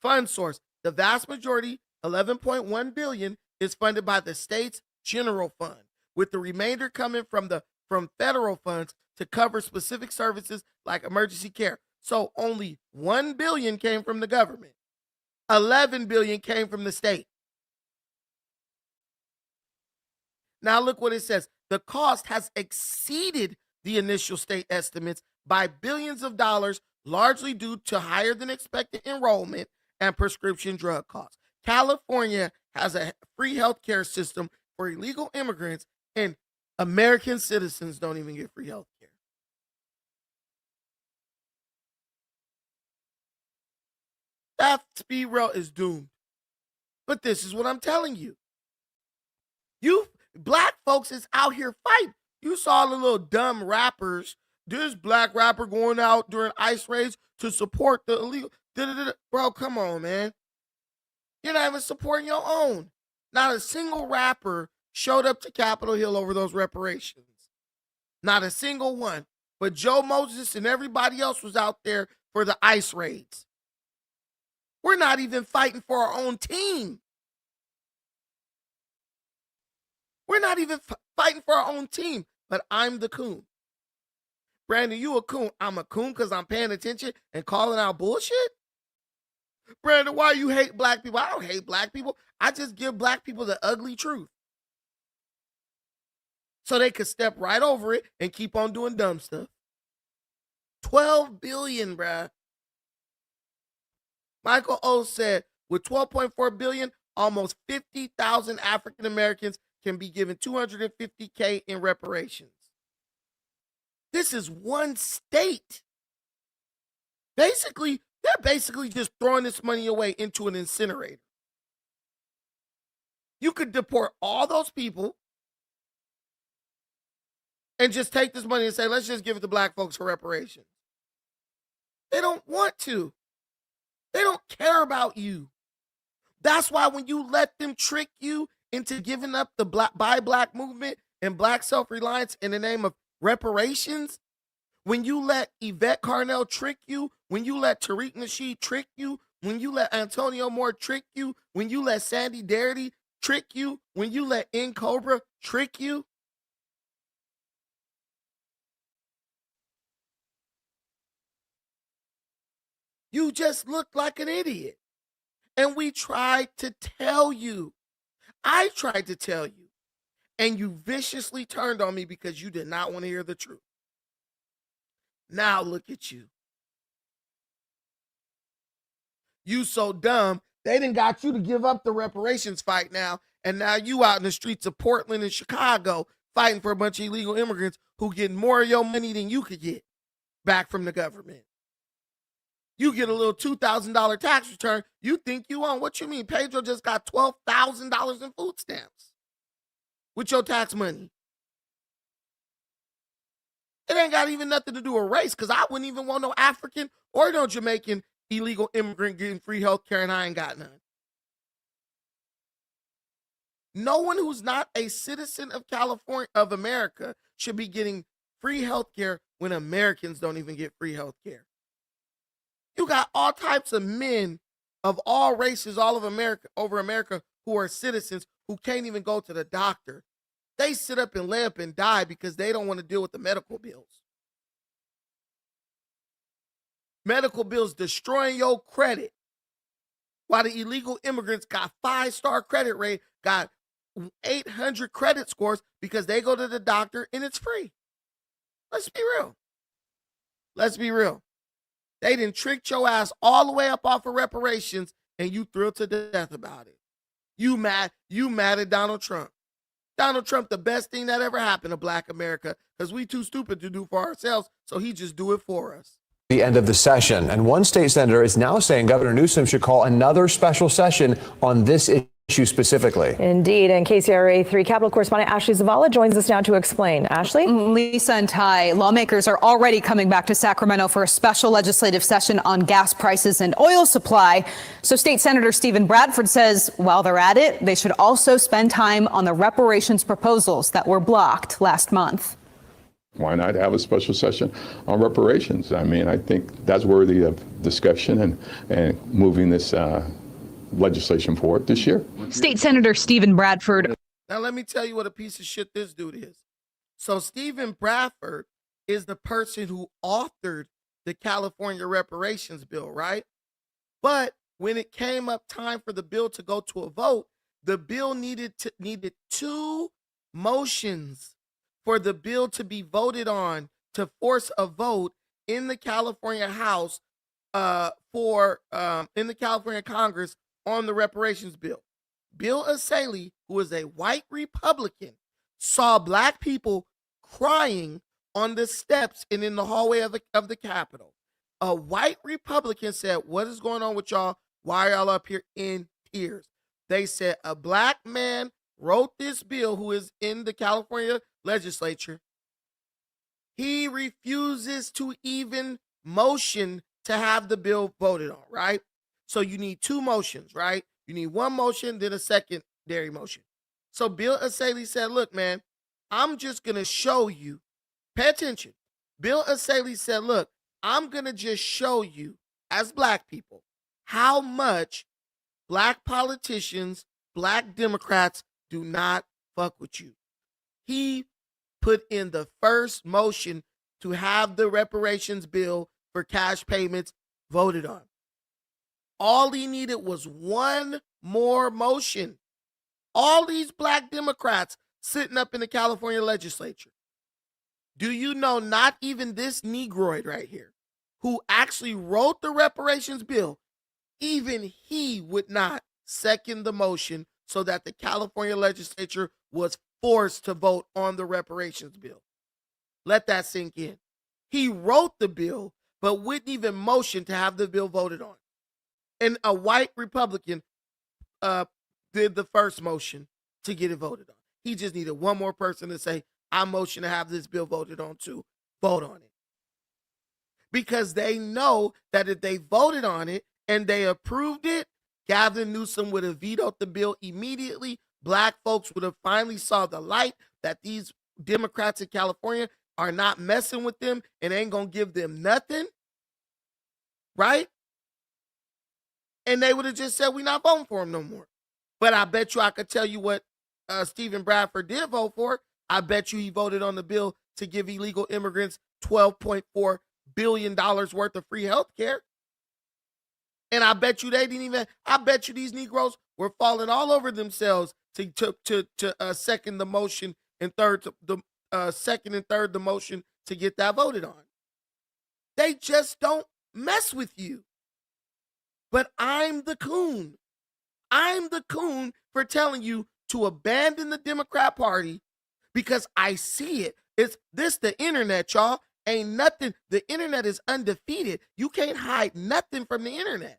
Fund source. The vast majority, $11.1 billion, is funded by the state's general fund, with the remainder coming from federal funds to cover specific services like emergency care. So only $1 billion came from the government. $11 billion came from the state. Now look what it says. The cost has exceeded the initial state estimates by billions of dollars, largely due to higher than expected enrollment and prescription drug costs. California has a free healthcare system for illegal immigrants, and American citizens don't even get free healthcare. That speed rail is doomed. But this is what I'm telling you. You black folks is out here fighting. You saw the little dumb rappers. This black rapper going out during ICE raids to support the illegal. Bro, come on, man. You're not even supporting your own. Not a single rapper showed up to Capitol Hill over those reparations. Not a single one. But Joe Moses and everybody else was out there for the ICE raids. We're not even fighting for our own team. We're not even fighting for our own team, but I'm the coon. Brandon, you a coon. I'm a coon because I'm paying attention and calling out bullshit? Brandon, why you hate black people? I don't hate black people. I just give black people the ugly truth. So they could step right over it and keep on doing dumb stuff. $12 billion, bruh. Michael O said, with $12.4 billion, almost 50,000 African Americans can be given $250K in reparations. This is one state. They're basically just throwing this money away into an incinerator. You could deport all those people and just take this money and say, let's just give it to black folks for reparations. They don't want to. They don't care about you. That's why when you let them trick you into giving up the Buy Black movement and black self-reliance in the name of reparations, when you let Yvette Carnell trick you, when you let Tariq Nasheed trick you, when you let Antonio Moore trick you, when you let Sandy Darity trick you, when you let N Cobra trick you, you just look like an idiot. And we tried to tell you. I tried to tell you. And you viciously turned on me because you did not want to hear the truth. Now look at you. You so dumb, they done got you to give up the reparations fight now. And now you out in the streets of Portland and Chicago fighting for a bunch of illegal immigrants who get more of your money than you could get back from the government. You get a little $2,000 tax return. You think you own. What you mean? Pedro just got $12,000 in food stamps with your tax money. It ain't got even nothing to do with race, because I wouldn't even want no African or no Jamaican illegal immigrant getting free health care, and I ain't got none. No one who's not a citizen of California, of America, should be getting free health care when Americans don't even get free health care. You got all types of men of all races, all of America, over America, who are citizens who can't even go to the doctor. They sit up and lay up and die because they don't want to deal with the medical bills. Medical bills destroying your credit. While the illegal immigrants got 5-star credit rate, got 800 credit scores because they go to the doctor and it's free. Let's be real. Let's be real. They done tricked your ass all the way up off of reparations and you thrilled to death about it. You mad at Donald Trump. Donald Trump, the best thing that ever happened to Black America, because we too stupid to do for ourselves, so he just do it for us. The end of the session, and one state senator is now saying Governor Newsom should call another special session on this issue specifically. Indeed, and KCRA 3 Capitol correspondent Ashley Zavala joins us now to explain. Ashley? Lisa and Ty, lawmakers are already coming back to Sacramento for a special legislative session on gas prices and oil supply. So State Senator Stephen Bradford says while they're at it, they should also spend time on the reparations proposals that were blocked last month. Why not have a special session on reparations? I mean, I think that's worthy of discussion and moving this legislation forward this year. State Senator Stephen Bradford. Now, let me tell you what a piece of shit this dude is. So Stephen Bradford is the person who authored the California reparations bill, right? But when it came up time for the bill to go to a vote, the bill needed 2 motions for the bill to be voted on to force a vote in the California House in the California Congress on the reparations bill. Bill Asaley, who is a white Republican, saw Black people crying on the steps and in the hallway of the Capitol. A white Republican said, "What is going on with y'all? Why are y'all up here in tears?" They said a Black man wrote this bill who is in the California legislature. He refuses to even motion to have the bill voted on, right? So you need 2 motions, right? You need 1 motion, then a secondary motion. So Bill Asaley said, look, man, I'm just going to show you. Pay attention. Bill Asaley said, look, I'm going to just show you as Black people how much Black politicians, Black Democrats do not fuck with you. He put in the first motion to have the reparations bill for cash payments voted on. All he needed was 1 more motion. All these Black Democrats sitting up in the California legislature. Do you know not even this Negroid right here, who actually wrote the reparations bill, even he would not second the motion so that the California legislature was forced to vote on the reparations bill. Let that sink in. He wrote the bill, but wouldn't even motion to have the bill voted on. And a white Republican did the first motion to get it voted on. He just needed 1 more person to say, I motion to have this bill voted on to vote on it. Because they know that if they voted on it and they approved it, Gavin Newsom would have vetoed the bill immediately. Black folks would have finally saw the light that these Democrats in California are not messing with them and ain't going to give them nothing. Right? And they would have just said, we're not voting for him no more. But I bet you I could tell you what Stephen Bradford did vote for. I bet you he voted on the bill to give illegal immigrants $12.4 billion worth of free health care. And I bet you I bet you these Negroes were falling all over themselves to second the motion and third the motion to get that voted on. They just don't mess with you. But I'm the coon. I'm the coon for telling you to abandon the Democrat Party because I see it. It's the internet, y'all. Ain't nothing. The internet is undefeated. You can't hide nothing from the internet.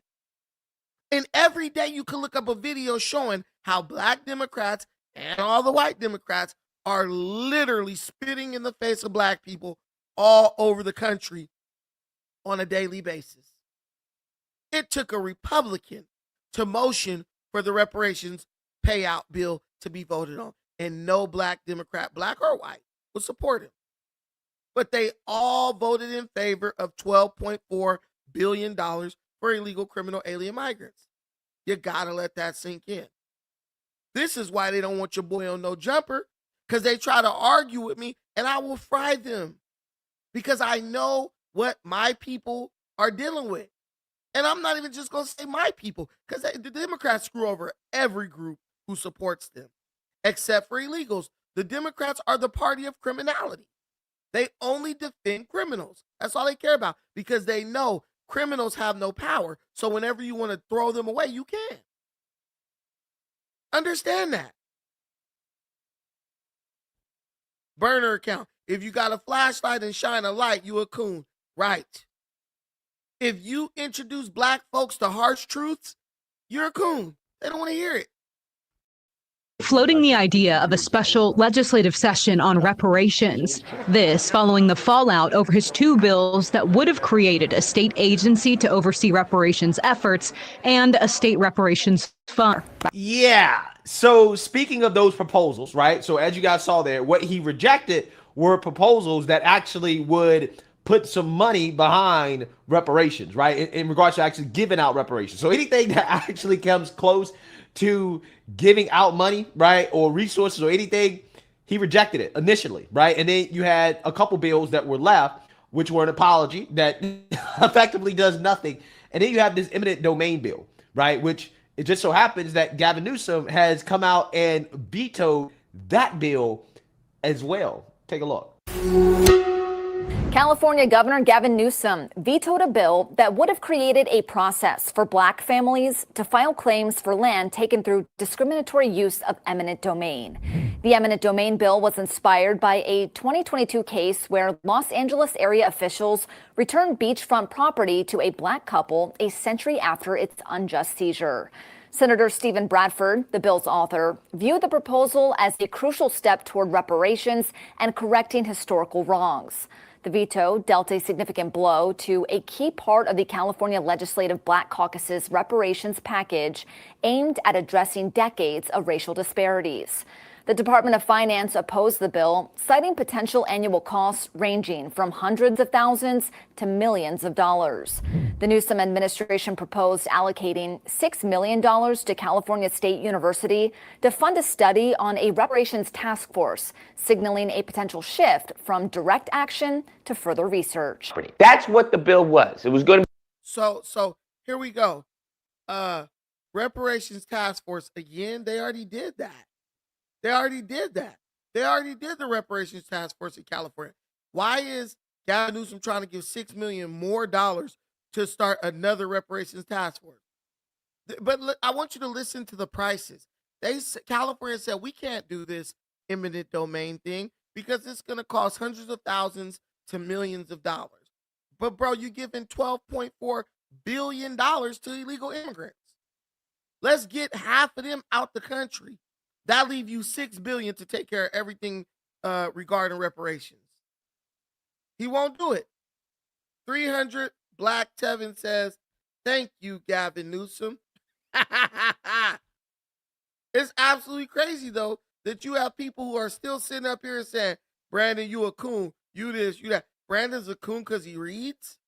And every day you can look up a video showing how Black Democrats and all the white Democrats are literally spitting in the face of Black people all over the country on a daily basis. It took a Republican to motion for the reparations payout bill to be voted on, and no Black Democrat, Black or white, would support him. But they all voted in favor of $12.4 billion for illegal criminal alien migrants. You gotta let that sink in. This is why they don't want your boy on No Jumper, because they try to argue with me and I will fry them because I know what my people are dealing with. And I'm not even just going to say my people, because the Democrats screw over every group who supports them, except for illegals. The Democrats are the party of criminality. They only defend criminals. That's all they care about, because they know criminals have no power. So whenever you want to throw them away, you can. Understand that. Burner account. If you got a flashlight and shine a light, you a coon. Right. If you introduce black folks to harsh truths, you're a coon. They don't want to hear it. Floating the idea of a special legislative session on reparations. This following the fallout over his two bills that would have created a state agency to oversee reparations efforts and a state reparations fund. Yeah. So speaking of those proposals, right? So as you guys saw there, what he rejected were proposals that actually would put some money behind reparations, right? In regards to actually giving out reparations. So anything that actually comes close to giving out money, right, or resources or anything, he rejected it initially, right? And then you had a couple bills that were left, which were an apology that effectively does nothing. And then you have this eminent domain bill, right, which it just so happens that Gavin Newsom has come out and vetoed that bill as well. Take a look. California Governor Gavin Newsom vetoed a bill that would have created a process for black families to file claims for land taken through discriminatory use of eminent domain. The eminent domain bill was inspired by a 2022 case where Los Angeles area officials returned beachfront property to a black couple a century after its unjust seizure. Senator Stephen Bradford, the bill's author, viewed the proposal as a crucial step toward reparations and correcting historical wrongs. The veto dealt a significant blow to a key part of the California Legislative Black Caucus's reparations package aimed at addressing decades of racial disparities. The Department of Finance opposed the bill, citing potential annual costs ranging from hundreds of thousands to millions of dollars. The Newsom administration proposed allocating $6 million to California State University to fund a study on a reparations task force, signaling a potential shift from direct action to further research. That's what the bill was. It was going to be. So here we go. Reparations task force, again, they already did that. They already did that. They already did the reparations task force in California. Why is Gavin Newsom trying to give $6 million more to start another reparations task force? But I want you to listen to the prices. California said we can't do this eminent domain thing because it's going to cost hundreds of thousands to millions of dollars. But bro, you're giving $12.4 billion to illegal immigrants. Let's get half of them out the country. That leave you $6 billion to take care of everything regarding reparations. He won't do it. 300 Black Tevin says, "Thank you, Gavin Newsom." It's absolutely crazy though that you have people who are still sitting up here and saying, "Brandon, you a coon. You this, you that." Brandon's a coon because he reads.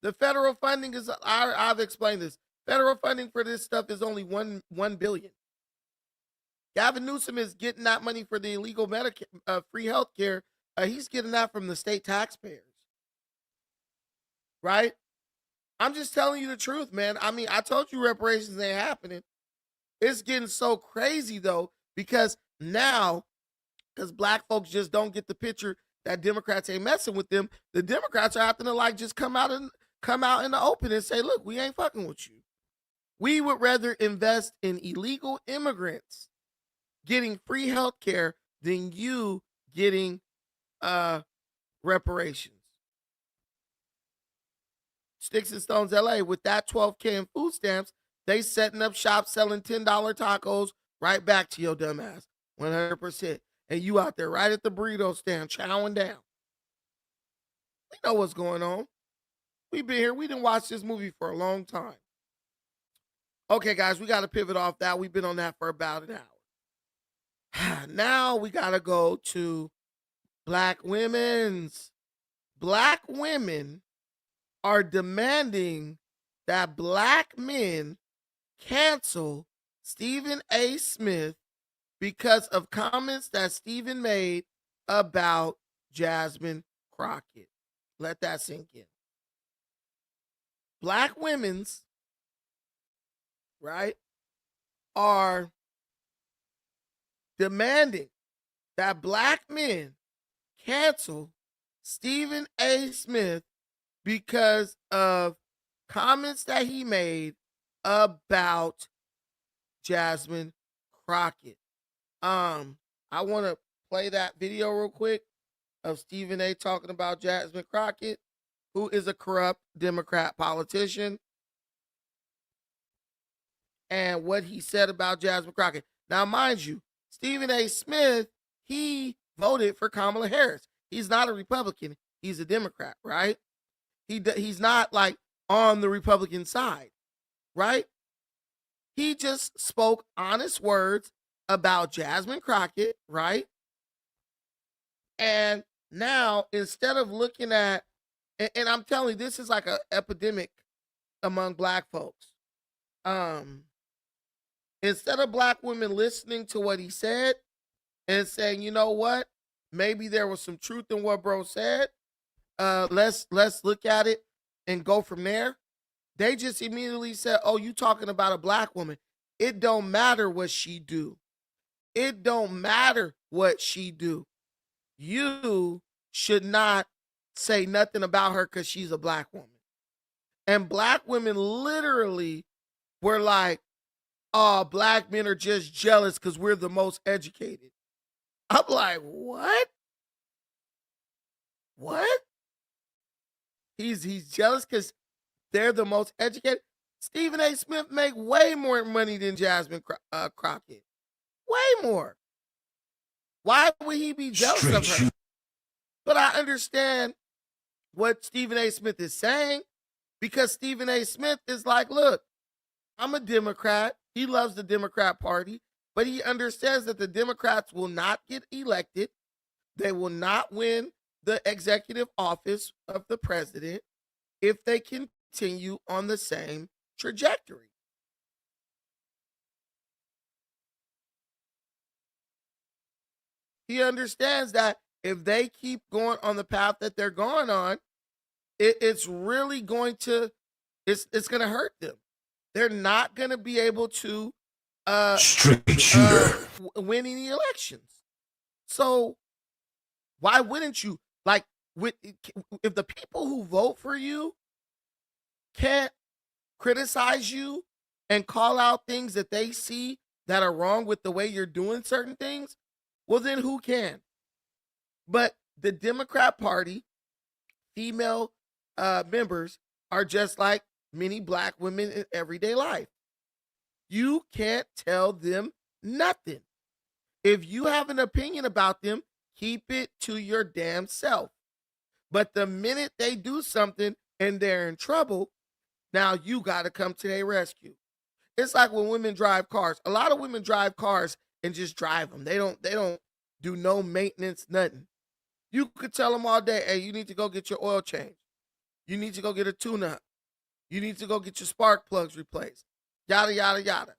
The federal funding is. I've explained this. Federal funding for this stuff is only $1 billion. Gavin Newsom is getting that money for the illegal free health care. He's getting that from the state taxpayers. Right? I'm just telling you the truth, man. I mean, I told you reparations ain't happening. It's getting so crazy, though, because now, because black folks just don't get the picture that Democrats ain't messing with them, the Democrats are having to just come out in the open and say, look, we ain't fucking with you. We would rather invest in illegal immigrants getting free health care than you getting reparations. Sticks and Stones LA, with that $12K in food stamps, they setting up shop selling $10 tacos right back to your dumb ass. 100%. And you out there right at the burrito stand chowing down. We know what's going on. We've been here. We didn't watch this movie for a long time. Okay, guys, we got to pivot off that. We've been on that for about an hour. Now we got to go to Black women's. Black women are demanding that Black men cancel Stephen A. Smith because of comments that Stephen made about Jasmine Crockett. Let that sink in. Black women's, right, are demanding that black men cancel Stephen A. Smith because of comments that he made about Jasmine Crockett. I want to play that video real quick of Stephen A. talking about Jasmine Crockett, who is a corrupt Democrat politician, and what he said about Jasmine Crockett. Now, mind you, Stephen A. Smith, he voted for Kamala Harris. He's not a Republican. He's a Democrat, right? He's not like on the Republican side, right? He just spoke honest words about Jasmine Crockett, right? And now, instead of looking at, and I'm telling you, this is like an epidemic among black folks. Instead of black women listening to what he said and saying, you know what, maybe there was some truth in what bro said. Let's look at it and go from there. They just immediately said, oh, you talking about a black woman. It don't matter what she do. It don't matter what she do. You should not say nothing about her because she's a black woman. And black women literally were like, oh, black men are just jealous because we're the most educated. I'm like, what? What? He's jealous because they're the most educated. Stephen A. Smith make way more money than Jasmine Crockett. Way more. Why would he be jealous of her? But I understand what Stephen A. Smith is saying, because Stephen A. Smith is like, look, I'm a Democrat. He loves the Democrat Party, but he understands that the Democrats will not get elected. They will not win the executive office of the president if they continue on the same trajectory. He understands that if they keep going on the path that they're going on, it's really going to, it's going to hurt them. They're not going to be able to win any elections. So why wouldn't you? Like, if the people who vote for you can't criticize you and call out things that they see that are wrong with the way you're doing certain things, well, then who can? But the Democrat Party, female members are just like many black women in everyday life. You can't tell them nothing. If you have an opinion about them, keep it to your damn self. But the minute they do something and they're in trouble, now you got to come to their rescue. It's like when women drive cars. A lot of women drive cars and just drive them. They don't do no maintenance, nothing. You could tell them all day, hey, you need to go get your oil changed. You need to go get a tune-up. You need to go get your spark plugs replaced. Yada, yada, yada.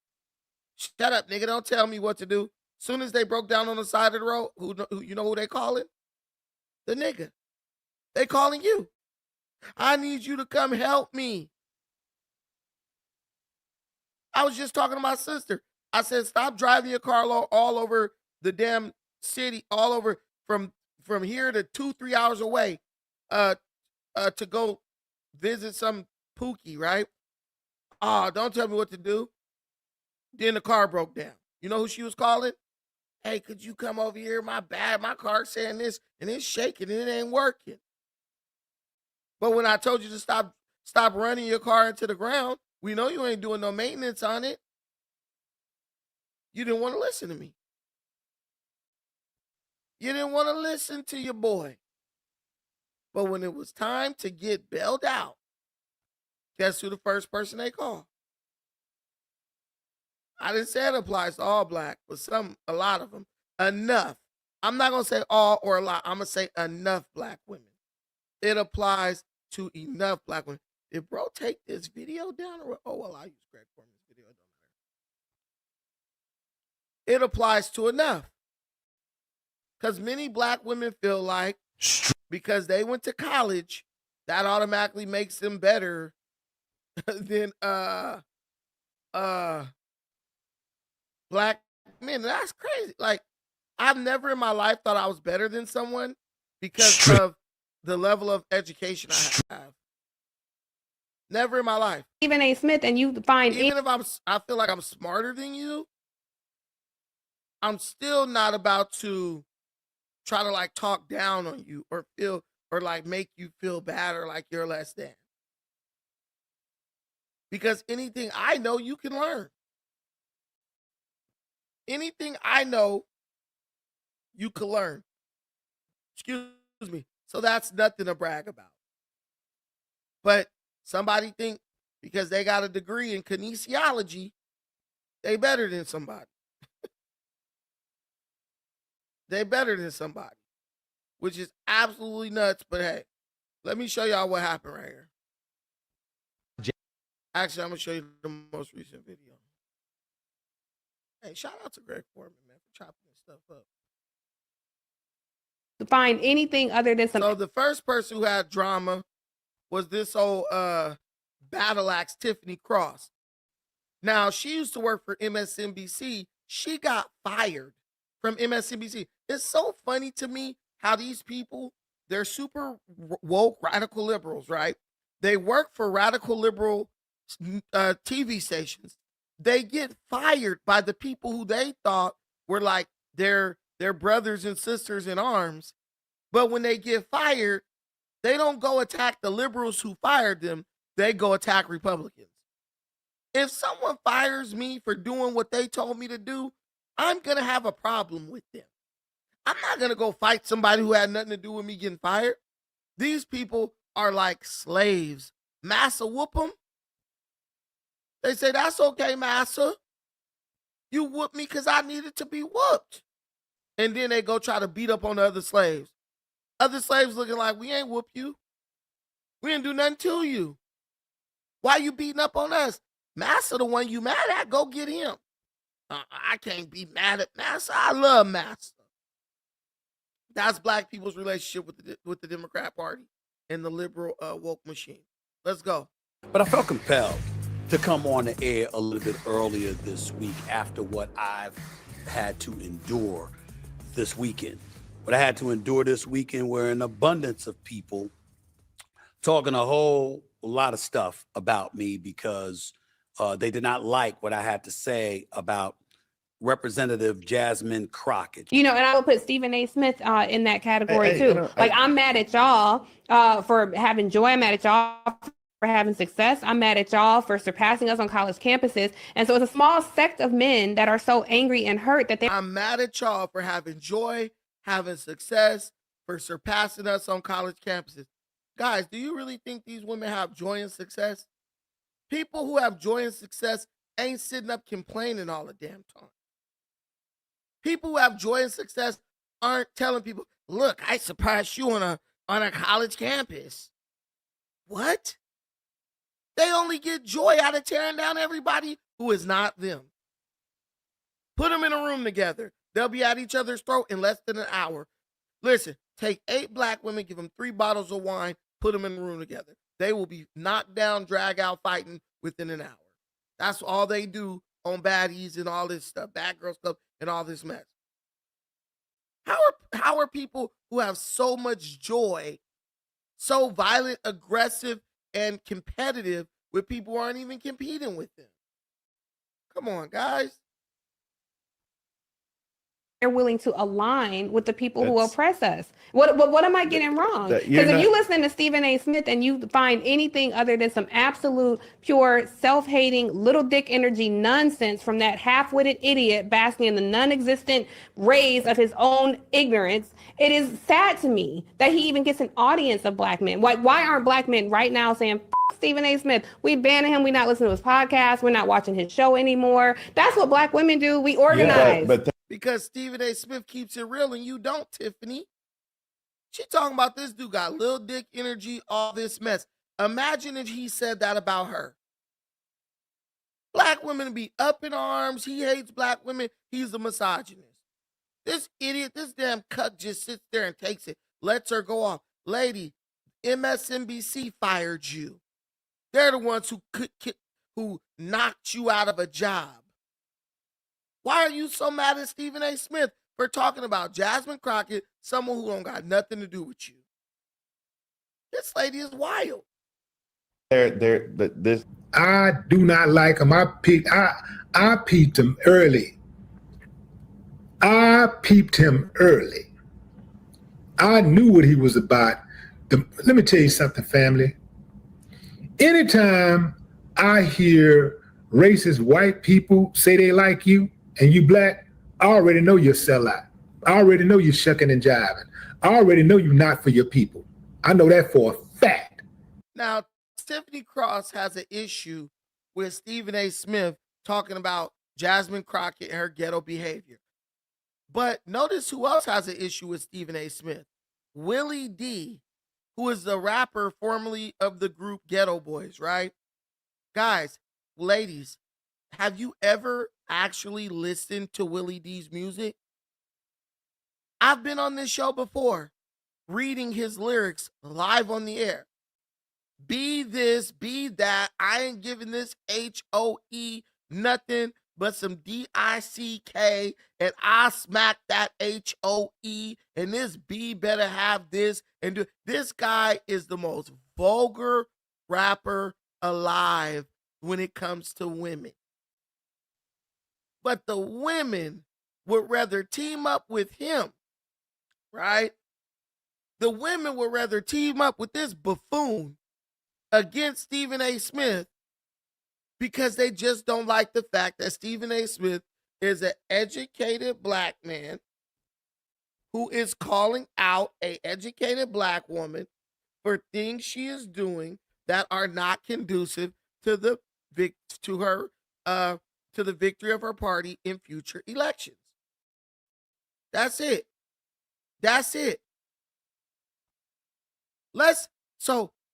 Shut up, nigga. Don't tell me what to do. Soon as they broke down on the side of the road, you know who they calling? The nigga. They calling you. I need you to come help me. I was just talking to my sister. I said, stop driving your car all over the damn city, all over from here to 2-3 hours away to go visit some Pookie, right? Oh, don't tell me what to do. Then the car broke down. You know who she was calling? Hey, could you come over here? My bad. My car's saying this and it's shaking and it ain't working. But when I told you to stop running your car into the ground, we know you ain't doing no maintenance on it. You didn't want to listen to me. You didn't want to listen to your boy. But when it was time to get bailed out, guess who the first person they called? I didn't say it applies to all black, but a lot of them. Enough. I'm not going to say all or a lot. I'm going to say enough black women. It applies to enough black women. Did bro take this video down? Oh, well, I use Greg Foreman's video. it applies to enough. Because many black women feel like because they went to college, that automatically makes them better than black men. That's crazy. Like, I've never in my life thought I was better than someone because of the level of education I have. Never in my life. Stephen A. Smith, and you find even if I feel like I'm smarter than you, I'm still not about to try to like talk down on you or feel or like make you feel bad or like you're less than. Because anything I know, you can learn. Anything I know, you can learn. Excuse me. So that's nothing to brag about. But somebody think because they got a degree in kinesiology, they better than somebody. They better than somebody, which is absolutely nuts. But hey, let me show y'all what happened right here. Actually, I'm going to show you the most recent video. Hey, shout out to Greg Foreman, man, for chopping this stuff up. to find anything other than some. So the first person who had drama was this old battle axe Tiffany Cross. Now, she used to work for MSNBC. She got fired from MSNBC. It's so funny to me how these people, they're super woke, radical liberals, right? They work for radical liberal TV stations. They get fired by the people who they thought were like their brothers and sisters in arms. But when they get fired, they don't go attack the liberals who fired them. They go attack Republicans. If someone fires me for doing what they told me to do, I'm going to have a problem with them. I'm not going to go fight somebody who had nothing to do with me getting fired. These people are like slaves. Massa whoop them. They say, that's okay, Massa. You whooped me because I needed to be whooped. And then they go try to beat up on the other slaves. Other slaves looking like, we ain't whoop you. We didn't do nothing to you. Why you beating up on us? Massa, the one you mad at, go get him. I can't be mad at Massa. I love Massa. That's black people's relationship with the Democrat Party and the liberal woke machine. Let's go. But I felt compelled to come on the air a little bit earlier this week after what I've had to endure this weekend. What I had to endure this weekend were an abundance of people talking a whole lot of stuff about me because they did not like what I had to say about Representative Jasmine Crockett. You know, and I would put Stephen A. Smith in that category too. I'm mad at y'all for having joy. I'm mad at y'all for having success. I'm mad at y'all for surpassing us on college campuses. And so it's a small sect of men that are so angry and hurt that I'm mad at y'all for having joy, having success, for surpassing us on college campuses. Guys, do you really think these women have joy and success? People who have joy and success ain't sitting up complaining all the damn time. People who have joy and success aren't telling people, look, I surpassed you on a college campus. What? They only get joy out of tearing down everybody who is not them. Put them in a room together. They'll be at each other's throat in less than an hour. Listen, take 8 black women, give them 3 bottles of wine, put them in a room together. They will be knocked down, drag out fighting within an hour. That's all they do on baddies and all this stuff, bad girl stuff and all this mess. How are people who have so much joy so violent, aggressive, and competitive with people who aren't even competing with them? Come on, guys. they're willing to align with the people who oppress us. What am I getting wrong? Because if you listen to Stephen A. Smith and you find anything other than some absolute pure self-hating little dick energy nonsense from that half-witted idiot basking in the non-existent rays of his own ignorance, it is sad to me that he even gets an audience of black men. Why aren't black men right now saying, F Stephen A. Smith, we banning him, we not listening to his podcast, we're not watching his show anymore? That's what black women do. We organize. Yeah, because Stephen A. Smith keeps it real and you don't, Tiffany. She talking about this dude got little dick energy, all this mess. Imagine if he said that about her. Black women be up in arms. He hates black women. He's a misogynist. This idiot, this damn cuck just sits there and takes it, lets her go off. Lady, MSNBC fired you. They're the ones who knocked you out of a job. Why are you so mad at Stephen A. Smith for talking about Jasmine Crockett, someone who don't got nothing to do with you? This lady is wild. I do not like him. I peeped him early. I knew what he was about. Let me tell you something, family. Anytime I hear racist white people say they like you and you black, I already know you're a sellout. I already know you're shucking and jiving. I already know you're not for your people. I know that for a fact. Now, Tiffany Cross has an issue with Stephen A. Smith talking about Jasmine Crockett and her ghetto behavior. But notice who else has an issue with Stephen A. Smith. Willie D, who is the rapper formerly of the group Ghetto Boys, right? Guys, ladies, have you ever actually listened to Willie D's music? I've been on this show before, reading his lyrics live on the air. Be this, be that. I ain't giving this HOE nothing but some DICK, and I smack that HOE, and this B better have this. And do. This guy is the most vulgar rapper alive when it comes to women. But the women would rather team up with him, right? The women would rather team up with this buffoon against Stephen A. Smith because they just don't like the fact that Stephen A. Smith is an educated black man who is calling out an educated black woman for things she is doing that are not conducive to the victory of her party in future elections. That's it. That's it.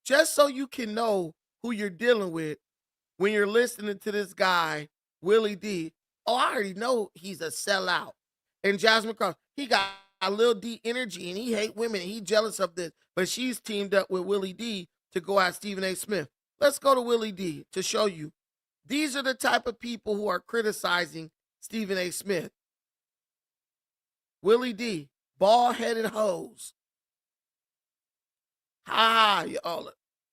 Just so you can know who you're dealing with when you're listening to this guy, Willie D. Oh, I already know he's a sellout. And Jasmine Cross, he got a little D energy and he hate women and he jealous of this. But she's teamed up with Willie D to go at Stephen A. Smith. Let's go to Willie D to show you. These are the type of people who are criticizing Stephen A. Smith. Willie D, bald-headed hoes. Y'all.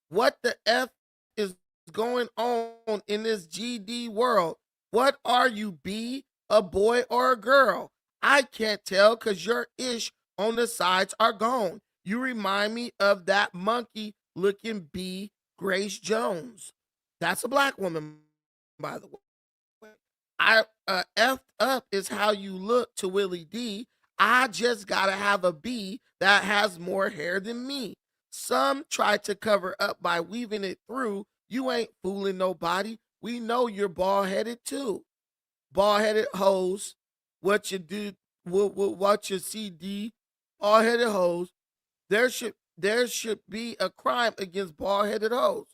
What the F is going on in this GD world? What are you, B, a boy or a girl? I can't tell because your ish on the sides are gone. You remind me of that monkey-looking B, Grace Jones. That's a black woman, by the way. Effed up is how you look to Willie D. I just gotta have a B that has more hair than me. Some try to cover up by weaving it through. You ain't fooling nobody. We know you're bald-headed too. Bald-headed hoes. What you do, what you CD, bald-headed hoes. There should be a crime against bald-headed hoes.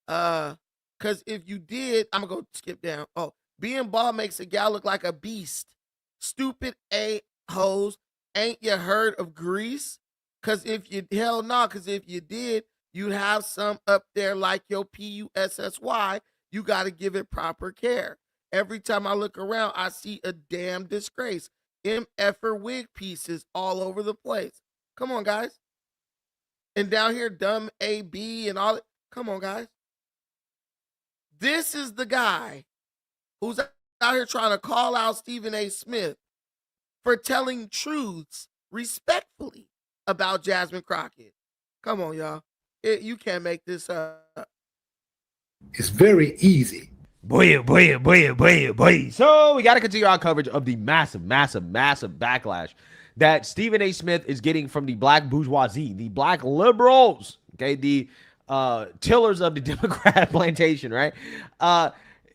Cause if you did, I'm gonna go skip down. Oh, being bald makes a gal look like a beast. Stupid A hoes. Ain't you heard of Grease? Cause if you did, you'd have some up there like your PUSSY. You gotta give it proper care. Every time I look around, I see a damn disgrace. MFer wig pieces all over the place. Come on, guys. And down here, dumb AB and all it. Come on, guys. This is the guy who's out here trying to call out Stephen A. Smith for telling truths respectfully about Jasmine Crockett. Come on, y'all. You can't make this up. It's very easy. Boy. So we got to continue our coverage of the massive backlash that Stephen A. Smith is getting from the black bourgeoisie, the black liberals, okay, the tillers of the Democrat plantation, right?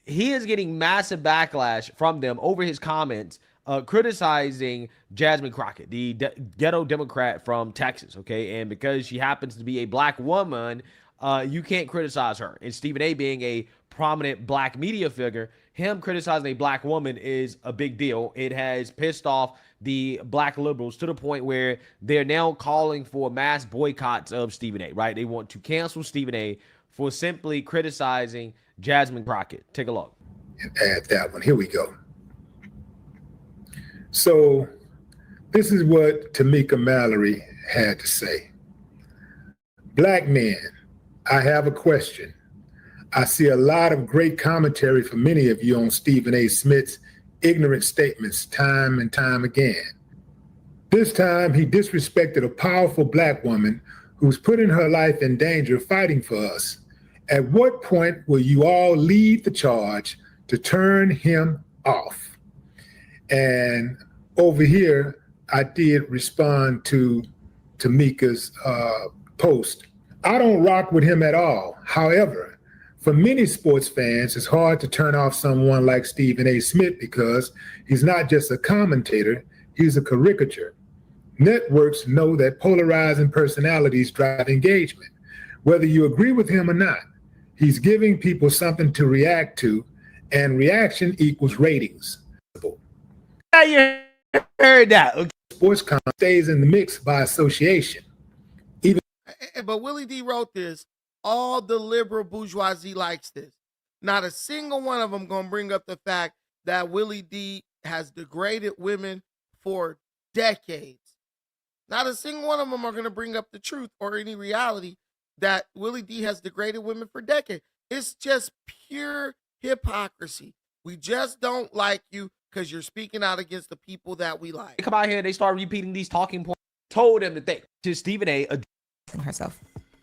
He is getting massive backlash from them over his comments criticizing Jasmine Crockett, the ghetto Democrat from Texas, okay? And because she happens to be a black woman, you can't criticize her. And Stephen A. being a prominent black media figure, him criticizing a black woman is a big deal. It has pissed off the black liberals to the point where they're now calling for mass boycotts of Stephen A., right? They want to cancel Stephen A. for simply criticizing Jasmine Crockett. Take a look. And add that one. Here we go. So this is what Tamika Mallory had to say. Black men, I have a question. I see a lot of great commentary from many of you on Stephen A. Smith's ignorant statements time and time again. This time, he disrespected a powerful black woman who's putting her life in danger fighting for us. At what point will you all lead the charge to turn him off? And over here, I did respond to Tamika's post. I don't rock with him at all. However, for many sports fans, it's hard to turn off someone like Stephen A. Smith because he's not just a commentator, he's a caricature. Networks know that polarizing personalities drive engagement. Whether you agree with him or not, he's giving people something to react to, and reaction equals ratings. Yeah, you heard that. Okay. Sports stays in the mix by association. But Willie D wrote this. All the liberal bourgeoisie likes this. Not a single one of them going to bring up the fact that Willie D has degraded women for decades. Not a single one of them are going to bring up the truth or any reality that Willie D has degraded women for decades. It's just pure hypocrisy. We just don't like you because you're speaking out against the people that we like. They come out here, they start repeating these talking points. Told them that they to Stephen A. herself.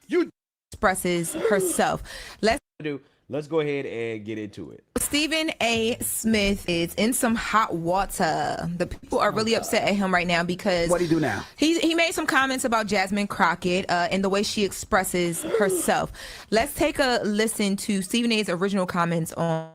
You expresses herself. Let's go ahead and get into it. Stephen A. Smith is in some hot water. The people are really upset at him right now because what do he do now? He made some comments about Jasmine Crockett and the way she expresses herself. Let's take a listen to Stephen A.'s original comments on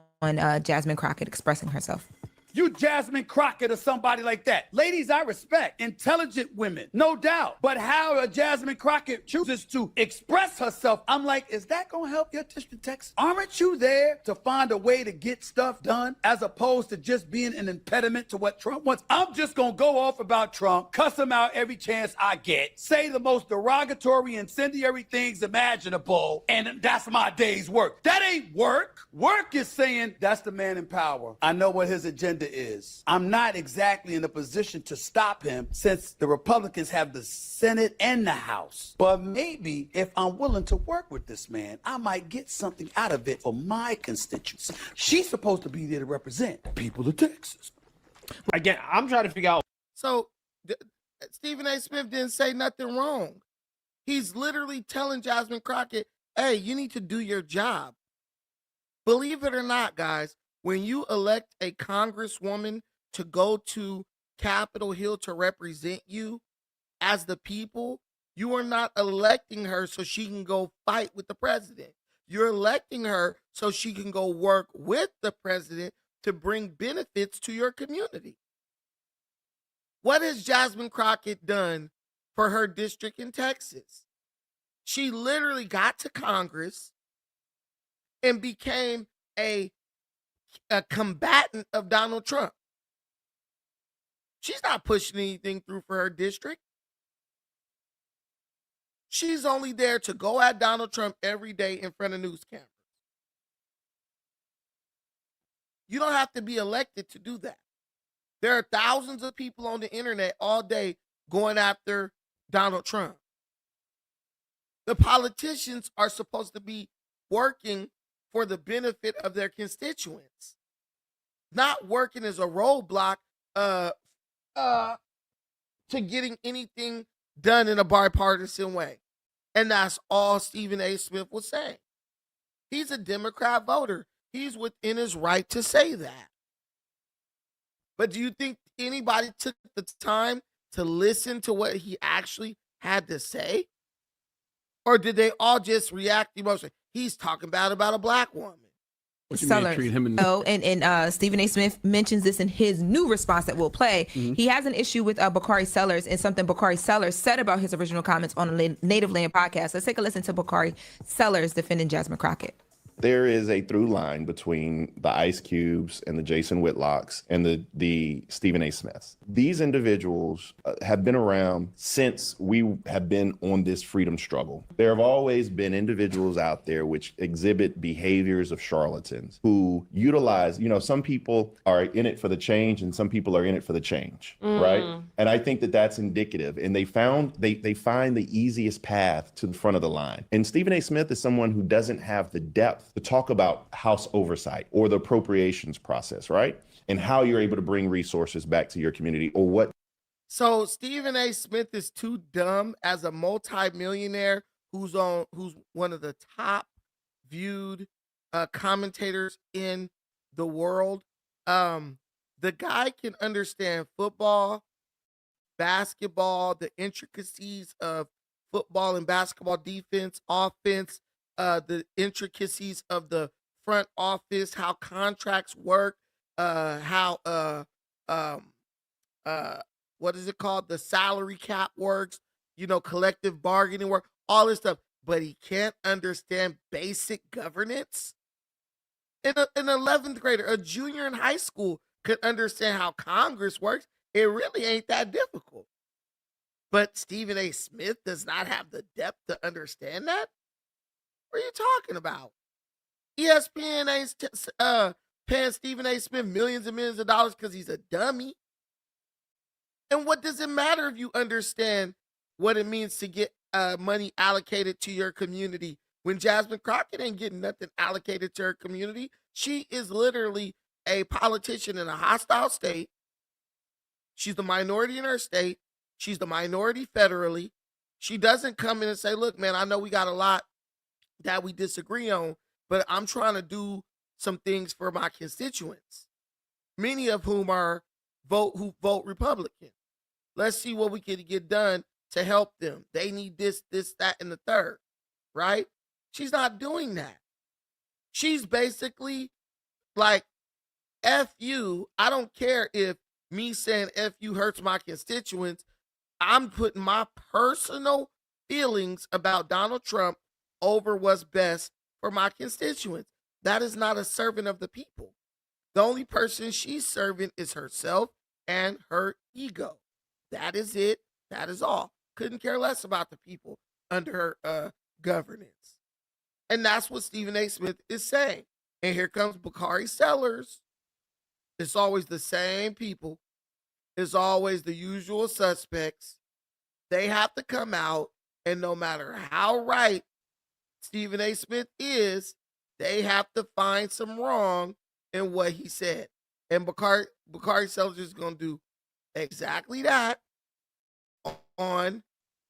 Jasmine Crockett expressing herself. You Jasmine Crockett or somebody like that. Ladies, I respect intelligent women, no doubt. But how a Jasmine Crockett chooses to express herself, I'm like, is that going to help your district text? Aren't you there to find a way to get stuff done as opposed to just being an impediment to what Trump wants? I'm just going to go off about Trump, cuss him out every chance I get, say the most derogatory, incendiary things imaginable, and that's my day's work. That ain't work. Work is saying that's the man in power. I know what his agenda is. I'm not exactly in a position to stop him since the Republicans have the Senate and the House. But maybe if I'm willing to work with this man, I might get something out of it for my constituents. She's supposed to be there to represent the people of Texas. Again, I'm trying to figure out. So Stephen A. Smith didn't say nothing wrong. He's literally telling Jasmine Crockett, hey, you need to do your job. Believe it or not, guys, when you elect a congresswoman to go to Capitol Hill to represent you as the people, you are not electing her so she can go fight with the president. You're electing her so she can go work with the president to bring benefits to your community. What has Jasmine Crockett done for her district in Texas? She literally got to Congress and became a combatant of Donald Trump. She's not pushing anything through for her district. She's only there to go at Donald Trump every day in front of news cameras. You don't have to be elected to do that. There are thousands of people on the internet all day going after Donald Trump. The politicians are supposed to be working for the benefit of their constituents, not working as a roadblock to getting anything done in a bipartisan way. And that's all Stephen A. Smith was saying. He's a Democrat voter. He's within his right to say that. But do you think anybody took the time to listen to what he actually had to say? Or did they all just react emotionally? He's talking bad about a black woman. Sellers. And Stephen A. Smith mentions this in his new response that we'll play. He has an issue with Bakari Sellers and something Bakari Sellers said about his original comments on a Native Land podcast. Let's take a listen to Bakari Sellers defending Jasmine Crockett. There is a through line between the Ice Cubes and the Jason Whitlocks and the Stephen A. Smiths. These individuals have been around since we have been on this freedom struggle. There have always been individuals out there which exhibit behaviors of charlatans who utilize, some people are in it for the change and some people are in it for the change, right? And I think that that's indicative. And they find the easiest path to the front of the line. And Stephen A. Smith is someone who doesn't have the depth to talk about House oversight or the appropriations process, right? And how you're able to bring resources back to your community or what. So Stephen A. Smith is too dumb as a multimillionaire who's one of the top viewed commentators in the world. The guy can understand football, basketball, the intricacies of football and basketball defense, offense, the intricacies of the front office, how contracts work, how what is it called? The salary cap works, collective bargaining work, all this stuff. But he can't understand basic governance. An 11th grader, a junior in high school could understand how Congress works. It really ain't that difficult. But Stephen A. Smith does not have the depth to understand that? What are you talking about? ESPN ain't paying Stephen A. Smith millions and millions of dollars because he's a dummy. And what does it matter if you understand what it means to get money allocated to your community when Jasmine Crockett ain't getting nothing allocated to her community? She is literally a politician in a hostile state. She's the minority in her state. She's the minority federally. She doesn't come in and say, look, man, I know we got a lot that we disagree on, but I'm trying to do some things for my constituents, many of whom who vote Republican. Let's see what we can get done to help them. They need this, that, and the third, right? She's not doing that. She's basically like, F you. I don't care if me saying F you hurts my constituents. I'm putting my personal feelings about Donald Trump over what's best for my constituents. That is not a servant of the people. The only person she's serving is herself and her ego. That is it. That is all. Couldn't care less about the people under her governance. And that's what Stephen A. Smith is saying. And here comes Bakari Sellers. It's always the same people. It's always the usual suspects. They have to come out, and no matter how right Stephen A. Smith is, they have to find some wrong in what he said. And Bakari Sellers is going to do exactly that on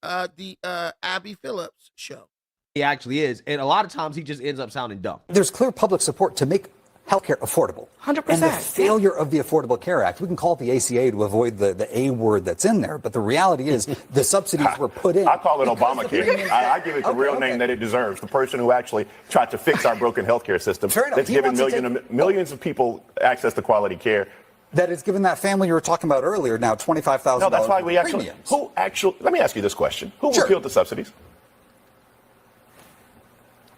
the Abby Phillips show. He actually is. And a lot of times he just ends up sounding dumb. There's clear public support to make healthcare affordable. 100%. And the failure of the Affordable Care Act, we can call it the ACA to avoid the A word that's in there, but the reality is the subsidies were put in. I call it Obamacare. I give it the real name that it deserves. The person who actually tried to fix our broken healthcare system. That's given millions of people access to quality care. That is given that family you were talking about earlier now $25,000. No, that's why we premiums. Let me ask you this question. Who repealed the subsidies?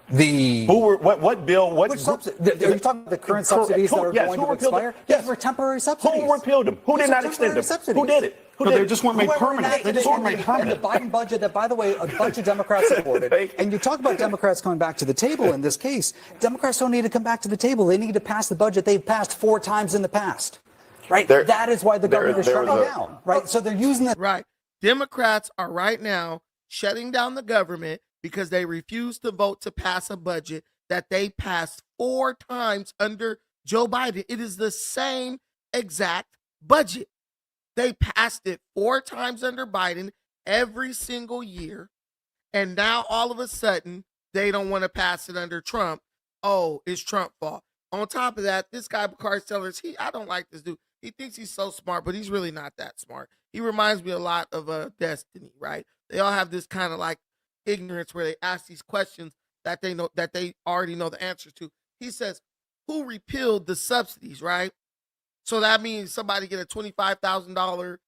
What bill? What subsidy? Are you talking about the current subsidies that are going to expire? Yes, for temporary subsidies. Who repealed them? Who did not extend them? Who did it? They just weren't made permanent. They just weren't made permanent. The Biden budget that, by the way, a bunch of Democrats supported. And you talk about Democrats coming back to the table in this case. Democrats don't need to come back to the table. They need to pass the budget they've passed 4 times in the past. Right? That is why the government is shutting down. Right? So they're using that. Right. Democrats are right now shutting down the government because they refuse to vote to pass a budget that they passed 4 times under Joe Biden. It is the same exact budget. They passed it 4 times under Biden every single year. And now all of a sudden, they don't want to pass it under Trump. Oh, it's Trump's fault. On top of that, this guy, Bakari Sellers, I don't like this dude. He thinks he's so smart, but he's really not that smart. He reminds me a lot of Destiny, right? They all have this kind of like ignorance where they ask these questions that they already know the answer to. He says, who repealed the subsidies, right? So that means somebody get a $25,000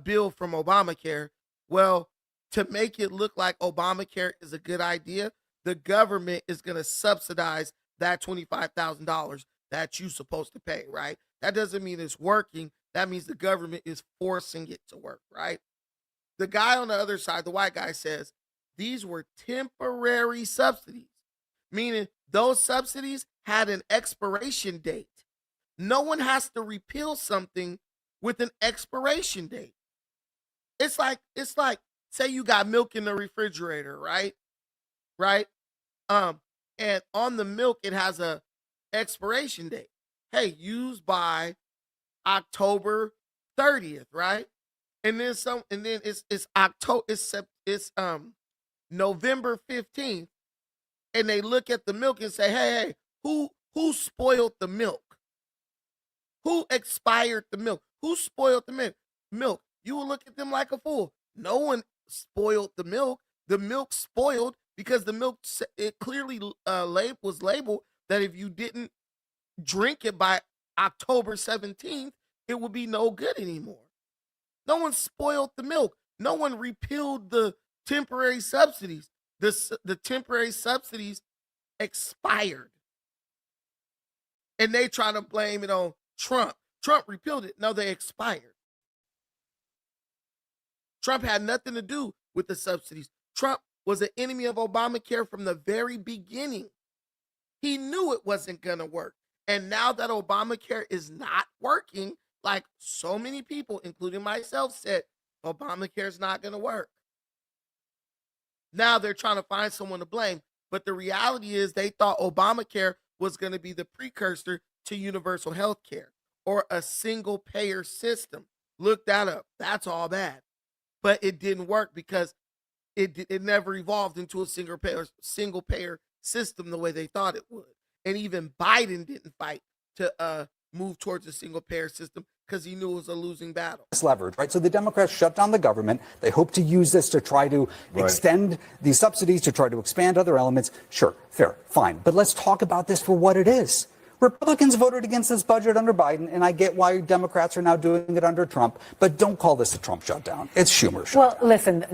bill from Obamacare. Well, to make it look like Obamacare is a good idea, the government is going to subsidize that $25,000 that you're supposed to pay, right? That doesn't mean it's working. That means the government is forcing it to work, right? The guy on the other side, the white guy, says these were temporary subsidies, meaning those subsidies had an expiration date. No one has to repeal something with an expiration date. It's like say you got milk in the refrigerator, right? Right? And on the milk it has a expiration date. Hey, used by October 30th, right? And then it's October it's November 15th, and they look at the milk and say, "Hey, who spoiled the milk? Who expired the milk? Who spoiled the milk?" You will look at them like a fool. No one spoiled the milk. The milk spoiled because the milk, it clearly was labeled that if you didn't drink it by October 17th, it would be no good anymore. No one spoiled the milk. No one repealed the temporary subsidies. The temporary subsidies expired. And they try to blame it on Trump. Trump repealed it. No, they expired. Trump had nothing to do with the subsidies. Trump was an enemy of Obamacare from the very beginning. He knew it wasn't going to work. And now that Obamacare is not working, like so many people, including myself, said, Obamacare is not going to work. Now they're trying to find someone to blame. But the reality is they thought Obamacare was going to be the precursor to universal health care or a single payer system. Look that up. That's all bad. But it didn't work because it never evolved into a single payer system the way they thought it would. And even Biden didn't fight to move towards a single payer system because he knew it was a losing battle. Leverage, right? So the Democrats shut down the government. They hope to use this to try to extend these subsidies, to try to expand other elements. Sure, fair, fine. But let's talk about this for what it is. Republicans voted against this budget under Biden, and I get why Democrats are now doing it under Trump, but don't call this a Trump shutdown. It's Schumer shutdown. Well, listen.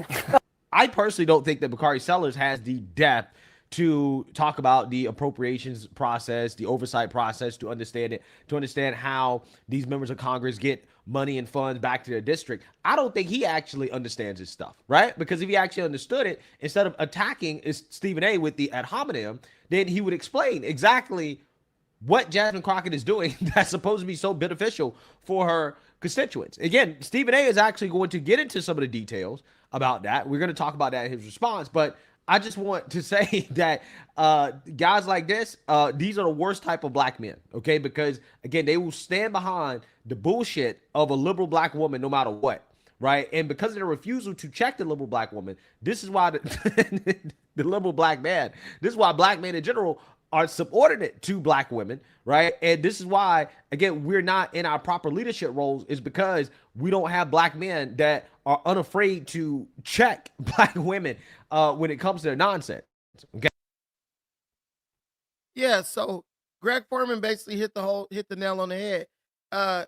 I personally don't think that Bakari Sellers has the depth to talk about the appropriations process, the oversight process, to understand it, to understand how these members of Congress get money and funds back to their district. I don't think he actually understands his stuff, right? Because if he actually understood it, instead of attacking Stephen A. with the ad hominem, then he would explain exactly what Jasmine Crockett is doing that's supposed to be so beneficial for her constituents. Again, Stephen A. is actually going to get into some of the details about that. We're going to talk about that in his response, but I just want to say that guys like this, these are the worst type of black men, okay? Because, again, they will stand behind the bullshit of a liberal black woman no matter what, right? And because of their refusal to check the liberal black woman, this is why the liberal black man, this is why black men in general are subordinate to black women, right? And this is why, again, we're not in our proper leadership roles, is because we don't have black men that are unafraid to check black women when it comes to their nonsense. Okay. Yeah, so Greg Foreman basically hit the nail on the head.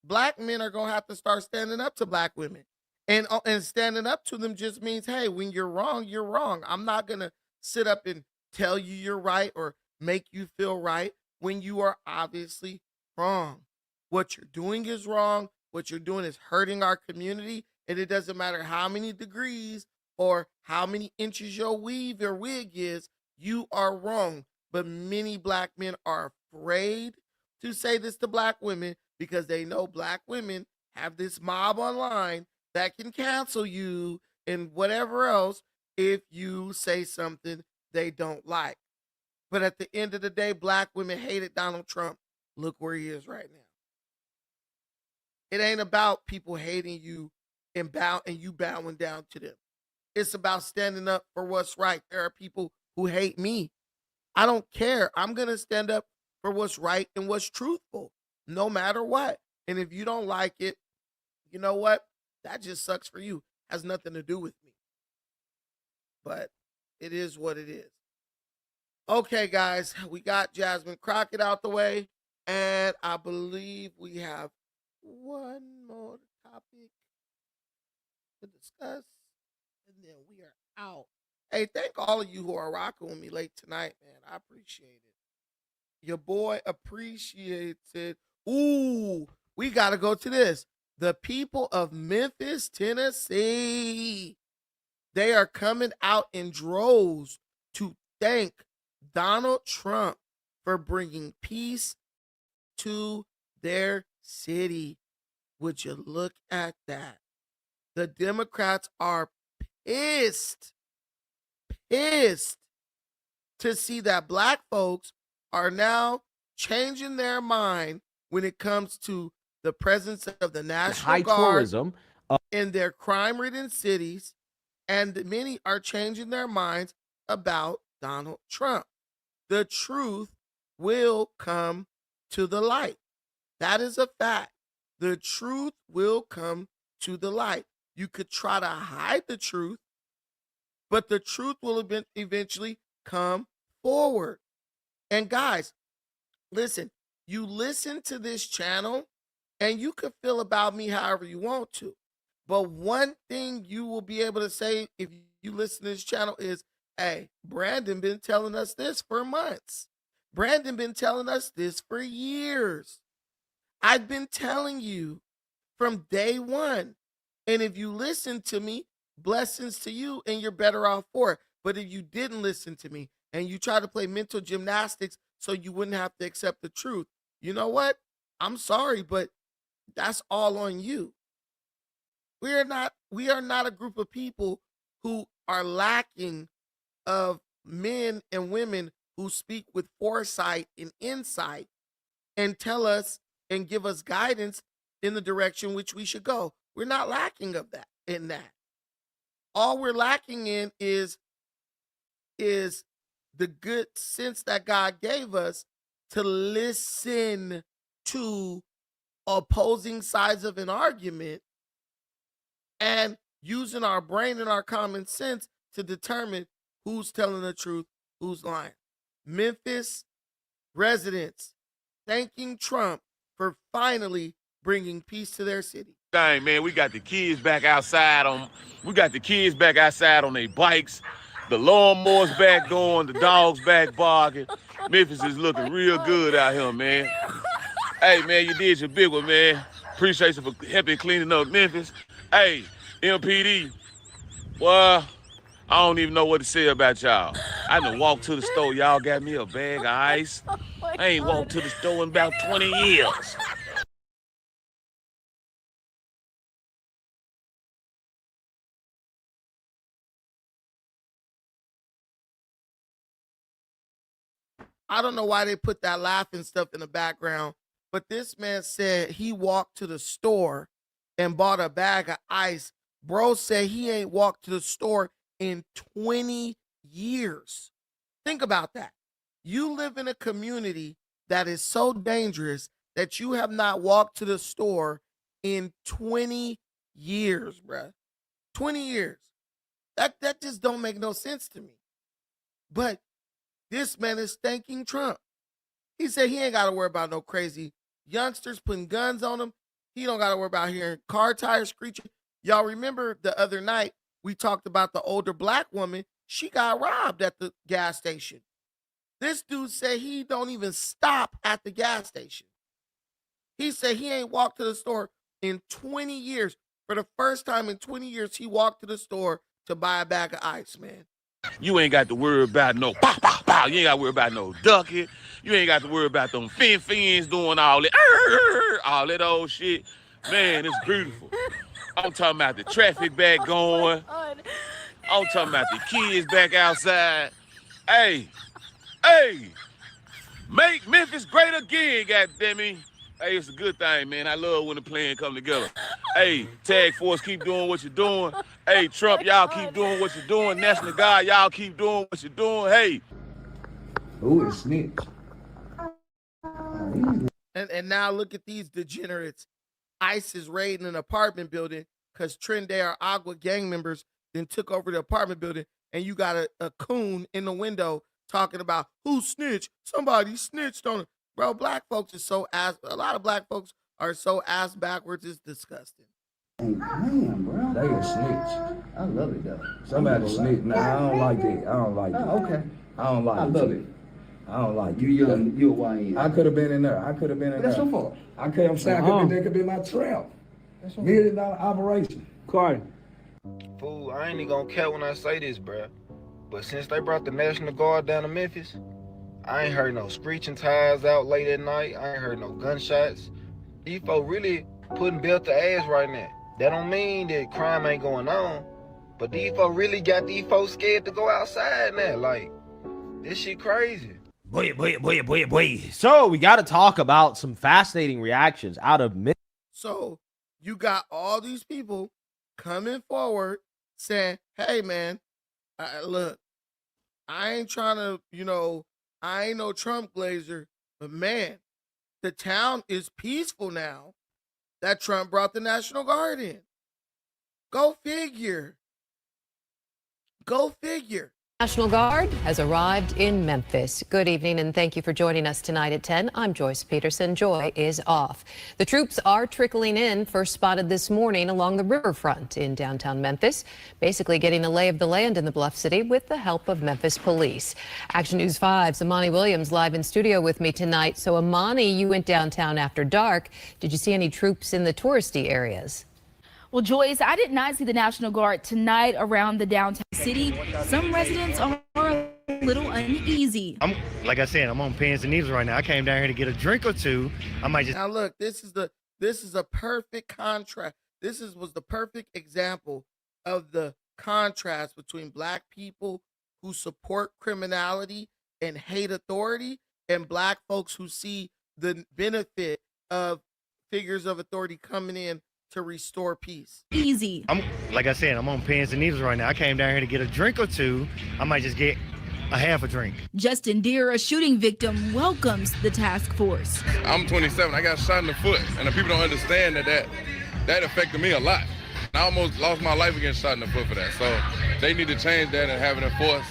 Black men are gonna have to start standing up to black women. And standing up to them just means, hey, when you're wrong, you're wrong. I'm not gonna sit up and tell you you're right or make you feel right when you are obviously wrong. What you're doing is wrong. What you're doing is hurting our community. And it doesn't matter how many degrees or how many inches your weave or wig is, you are wrong. But many black men are afraid to say this to black women because they know black women have this mob online that can cancel you and whatever else if you say something they don't like. But at the end of the day, black women hated Donald Trump. Look where he is right now. It ain't about people hating you and you bowing down to them. It's about standing up for what's right. There are people who hate me. I don't care. I'm going to stand up for what's right and what's truthful, no matter what. And if you don't like it, you know what? That just sucks for you. Has nothing to do with me. But it is what it is. Okay, guys, we got Jasmine Crockett out the way, and I believe we have one more topic to discuss, and then we are out. Hey, thank all of you who are rocking with me late tonight, man. I appreciate it. Your boy appreciates it. Ooh, we got to go to this. The people of Memphis, Tennessee, they are coming out in droves to thank Donald Trump for bringing peace to their city. Would you look at that? The Democrats are pissed to see that black folks are now changing their mind when it comes to the presence of the National High Guard tourism. in their crime-ridden cities, and many are changing their minds about Donald Trump. The truth will come to the light. That is a fact. The truth will come to the light. You could try to hide the truth, but the truth will eventually come forward. And guys, listen, you listen to this channel and you can feel about me however you want to. But one thing you will be able to say if you listen to this channel is, hey, Brandon been telling us this for months. Brandon been telling us this for years. I've been telling you from day one. And if you listen to me, blessings to you and you're better off for it. But if you didn't listen to me and you try to play mental gymnastics so you wouldn't have to accept the truth, you know what? I'm sorry, but that's all on you. We are not a group of people who are lacking of men and women who speak with foresight and insight and tell us and give us guidance in the direction which we should go. We're not lacking of that in that. All we're lacking in is the good sense that God gave us to listen to opposing sides of an argument and using our brain and our common sense to determine who's telling the truth, who's lying. Memphis residents thanking Trump for finally bringing peace to their city. Dang, man, we got the kids back outside on their bikes. The lawnmower's back going, the dog's back barking. Memphis is looking real good out here, man. Hey, man, you did your big one, man. Appreciate you for helping cleaning up Memphis. Hey, MPD, well, I don't even know what to say about y'all. I done walked to the store, y'all got me a bag of ice. I ain't walked to the store in about 20 years. I don't know why they put that laughing stuff in the background, but this man said he walked to the store and bought a bag of ice. Bro said he ain't walked to the store in 20 years. Think about that. You live in a community that is so dangerous that you have not walked to the store in 20 years, bruh. 20 years. That just don't make no sense to me. But this man is thanking Trump. He said he ain't got to worry about no crazy youngsters putting guns on him. He don't got to worry about hearing car tires screeching. Y'all remember the other night we talked about the older black woman. She got robbed at the gas station. This dude said he don't even stop at the gas station. He said he ain't walked to the store in 20 years. For the first time in 20 years, he walked to the store to buy a bag of ice, man. You ain't got to worry about no pow, pow, pow. You ain't got to worry about no ducking. You ain't got to worry about them fins doing all that old shit. Man, it's beautiful. I'm talking about the traffic back going. I'm talking about the kids back outside. Hey, make Memphis great again, goddammit. Hey, it's a good thing, man. I love when the plan come together. Hey, Tag Force, keep doing what you're doing. Hey, Trump, y'all keep doing what you're doing. National Guard, y'all keep doing what you're doing. Hey. Ooh, it's snitch. And now look at these degenerates. ICE is raiding an apartment building because Trinidad Agua gang members then took over the apartment building, and you got a coon in the window talking about who snitched. Somebody snitched on it. Bro, black folks are a lot of black folks are so ass backwards, it's disgusting. Ain't playing, bro. They a snitch. I love it though. Somebody snitch. Nah, I don't like that. I don't like it. Okay. I don't like it. I love it. I don't like it. You a YN. I could have been in there. I could have been in there. That's your fault. I'm saying that could be my trap. $1 million operation. Cardi. Fool, I ain't even gonna care when I say this, bruh. But since they brought the National Guard down to Memphis, I ain't heard no screeching tires out late at night. I ain't heard no gunshots. These folks really putting belt to ass right now. That don't mean that crime ain't going on, but these folks really got these folks scared to go outside now. Like, this shit crazy. Boy. So we got to talk about some fascinating reactions out of Memphis. So you got all these people coming forward saying, hey, man, look, I ain't trying to, I ain't no Trump glazer, but man, the town is peaceful now that Trump brought the National Guard in. Go figure. Go figure. National Guard has arrived in Memphis. Good evening, and thank you for joining us tonight at 10. I'm Joyce Peterson. Joy is off. The troops are trickling in, first spotted this morning along the riverfront in downtown Memphis, basically getting a lay of the land in the Bluff City with the help of Memphis police. Action News 5's Amani Williams live in studio with me tonight. So, Amani, you went downtown after dark. Did you see any troops in the touristy areas? Well, Joyce, I did not see the National Guard tonight around the downtown city. Some residents are a little uneasy. Like I said, I'm on pins and needles right now. I came down here to get a drink or two. I might just. Now look, this is a perfect contrast. Was the perfect example of the contrast between black people who support criminality and hate authority and black folks who see the benefit of figures of authority coming in to restore peace. Easy. Like I said, I'm on pins and needles right now. I came down here to get a drink or two. I might just get a half a drink. Justin Deere, a shooting victim, welcomes the task force. I'm 27. I got shot in the foot, and the people don't understand that affected me a lot. I almost lost my life getting shot in the foot for that. So they need to change that and have it enforced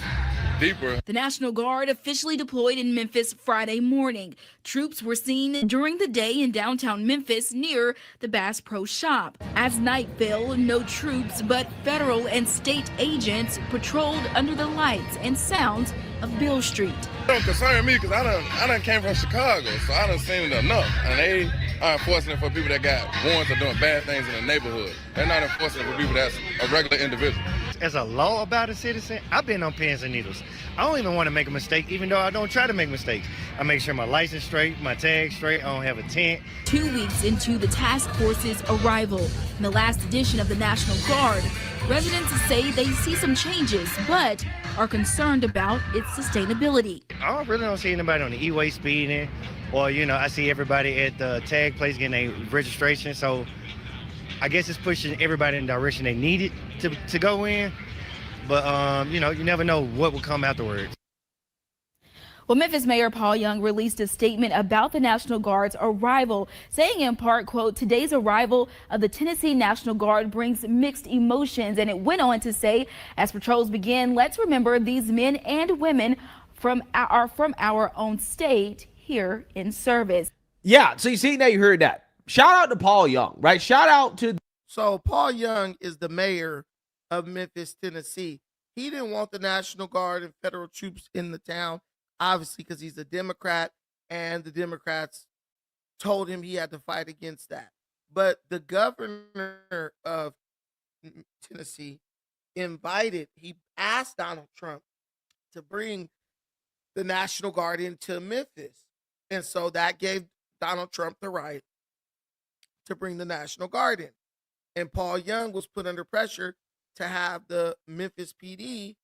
deeper. The National Guard officially deployed in Memphis Friday morning. Troops were seen during the day in downtown Memphis near the Bass Pro Shop. As night fell, no troops but federal and state agents patrolled under the lights and sounds of Beale Street. It don't concern me because I done came from Chicago, so I done seen it enough. And they are enforcing it for people that got warrants or doing bad things in the neighborhood. They're not enforcing it for people that's a regular individual. As a law-abiding citizen, I've been on pins and needles. I don't even want to make a mistake, even though I don't try to make mistakes. I make sure my license straight, my tag straight, I don't have a tent. 2 weeks into the task force's arrival, in the last edition of the National Guard, residents say they see some changes, but are concerned about its sustainability. I really don't see anybody on the E-way speeding, or, I see everybody at the tag place getting a registration, so I guess it's pushing everybody in the direction they need it to go in. But, you never know what will come afterwards. Well, Memphis Mayor Paul Young released a statement about the National Guard's arrival, saying in part, quote, today's arrival of the Tennessee National Guard brings mixed emotions. And it went on to say, as patrols begin, let's remember these men and women are from our own state here in service. Yeah, so you see, now you heard that. Shout out to Paul Young, right? Shout out to. So Paul Young is the mayor of Memphis, Tennessee. He didn't want the National Guard and federal troops in the town, obviously, because he's a Democrat, and the Democrats told him he had to fight against that. But the governor of Tennessee he asked Donald Trump to bring the National Guard into Memphis. And so that gave Donald Trump the right to bring the National Guard in. And Paul Young was put under pressure to have the Memphis PD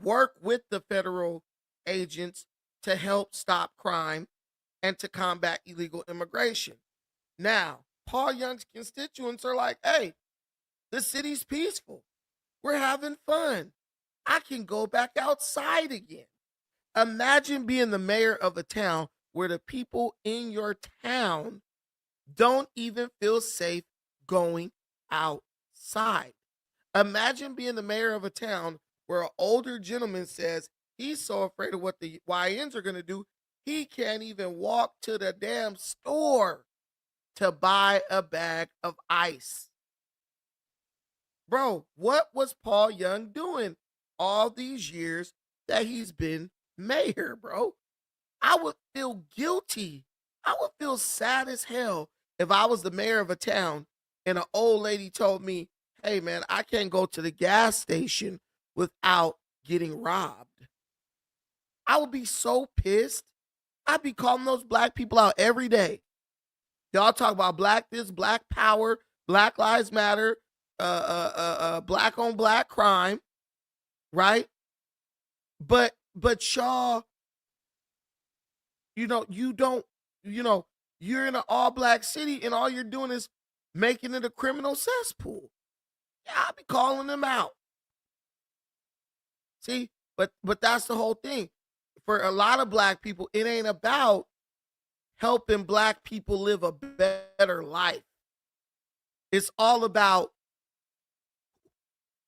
work with the federal agents to help stop crime and to combat illegal immigration. Now, Paul Young's constituents are like, hey, the city's peaceful. We're having fun. I can go back outside again. Imagine being the mayor of a town where the people in your town don't even feel safe going outside. Imagine being the mayor of a town where an older gentleman says He's so afraid of what the YNs are going to do, he can't even walk to the damn store to buy a bag of ice. Bro, what was Paul Young doing all these years that he's been mayor, bro? I would feel guilty. I would feel sad as hell if I was the mayor of a town and an old lady told me, hey, man, I can't go to the gas station without getting robbed. I would be so pissed. I'd be calling those black people out every day. Y'all talk about black this, black power, Black Lives Matter, black on black crime, right? But y'all, you don't, you're in an all black city and all you're doing is making it a criminal cesspool. Yeah, I'll be calling them out. See, but that's the whole thing. For a lot of black people, it ain't about helping black people live a better life. It's all about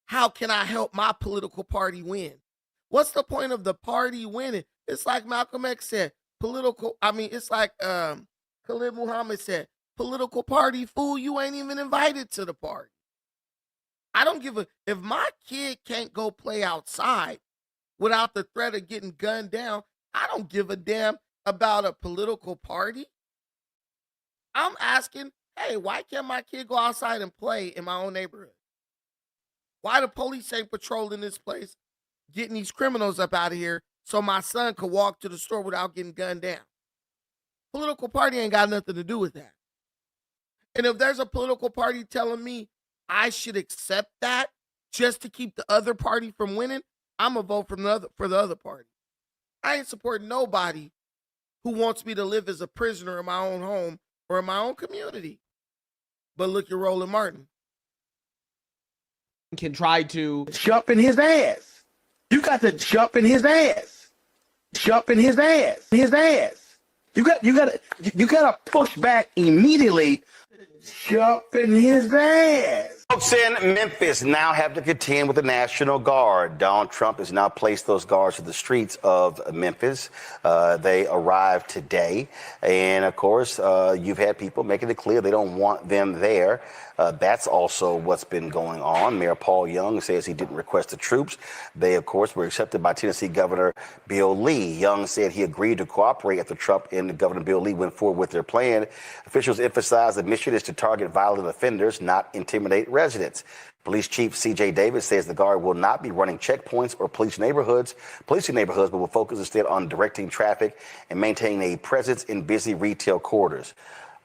how can I help my political party win? What's the point of the party winning? It's like Malcolm X said, it's like Khalid Muhammad said, political party fool, you ain't even invited to the party. I don't give if my kid can't go play outside without the threat of getting gunned down, I don't give a damn about a political party. I'm asking, hey, why can't my kid go outside and play in my own neighborhood? Why the police ain't patrolling this place, getting these criminals up out of here so my son could walk to the store without getting gunned down? Political party ain't got nothing to do with that. And if there's a political party telling me I should accept that just to keep the other party from winning, I'm going to vote for the other party. I ain't supporting nobody who wants me to live as a prisoner in my own home or in my own community. But look at Roland Martin. Can try to jump in his ass. You got to jump in his ass. Jump in his ass. His ass. You got to push back immediately. Jump in his ass. Folks in Memphis now have to contend with the National Guard. Donald Trump has now placed those guards to the streets of Memphis. They arrived today. And, of course, you've had people making it clear they don't want them there. That's also what's been going on. Mayor Paul Young says he didn't request the troops. They, of course, were accepted by Tennessee Governor Bill Lee. Young said he agreed to cooperate after Trump and Governor Bill Lee went forward with their plan. Officials emphasized the mission is to target violent offenders, not intimidate residents. Police Chief C.J. Davis says the Guard will not be running checkpoints or policing neighborhoods, but will focus instead on directing traffic and maintaining a presence in busy retail corridors.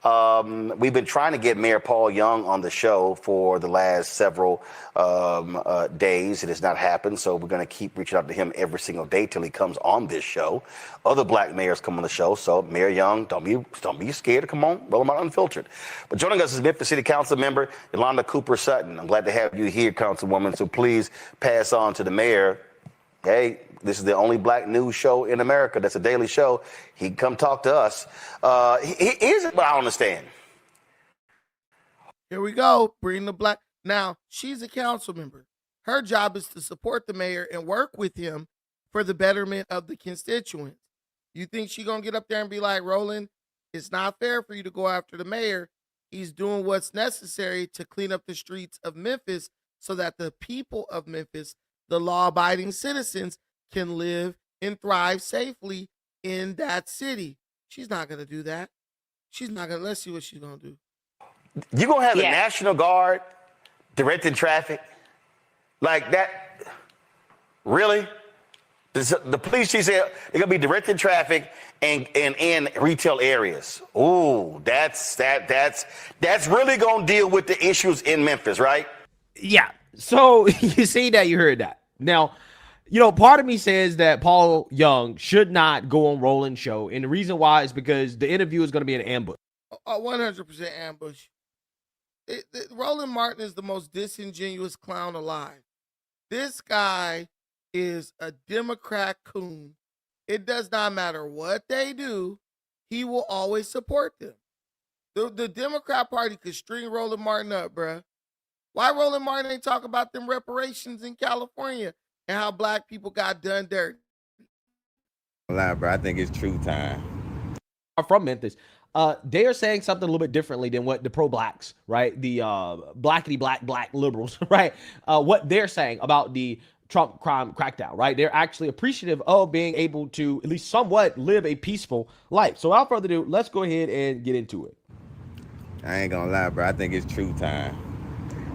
We've been trying to get Mayor Paul Young on the show for the last several days. It has not happened, so we're going to keep reaching out to him every single day till he comes on this show. Other black mayors come on the show, so Mayor Young, don't be scared to come on. Roll him out unfiltered. But joining us is Memphis City Council member Yolanda Cooper Sutton. I'm glad to have you here, Councilwoman, so please pass on to the mayor. Hey, this is the only black news show in America that's a daily show. He can come talk to us. Here's what I don't understand. Here we go. Bring the black. Now, she's a council member. Her job is to support the mayor and work with him for the betterment of the constituents. You think she's going to get up there and be like, Roland, it's not fair for you to go after the mayor. He's doing what's necessary to clean up the streets of Memphis so that the people of Memphis, the law-abiding citizens, can live and thrive safely in that city. She's not going to do that. She's not going to. Let's see what she's going to do. You're going to have the National Guard directing traffic like that? Really? The police chief said they're going to be directing traffic and in retail areas. Ooh, that's really going to deal with the issues in Memphis, right? Yeah. So you see that, you heard that. Now, part of me says that Paul Young should not go on Roland's show. And the reason why is because the interview is going to be an ambush. A 100% ambush. Roland Martin is the most disingenuous clown alive. This guy is a Democrat coon. It does not matter what they do. He will always support them. The Democrat Party could string Roland Martin up, bruh. Why Roland Martin ain't talk about them reparations in California and how black people got done dirty? Lie, bro. I think it's true time. Are from Memphis. They are saying something a little bit differently than what the pro-blacks, right? The blackity black liberals, right? What they're saying about the Trump crime crackdown, right? They're actually appreciative of being able to at least somewhat live a peaceful life. So without further ado, let's go ahead and get into it. I ain't gonna lie, bro. I think it's true time.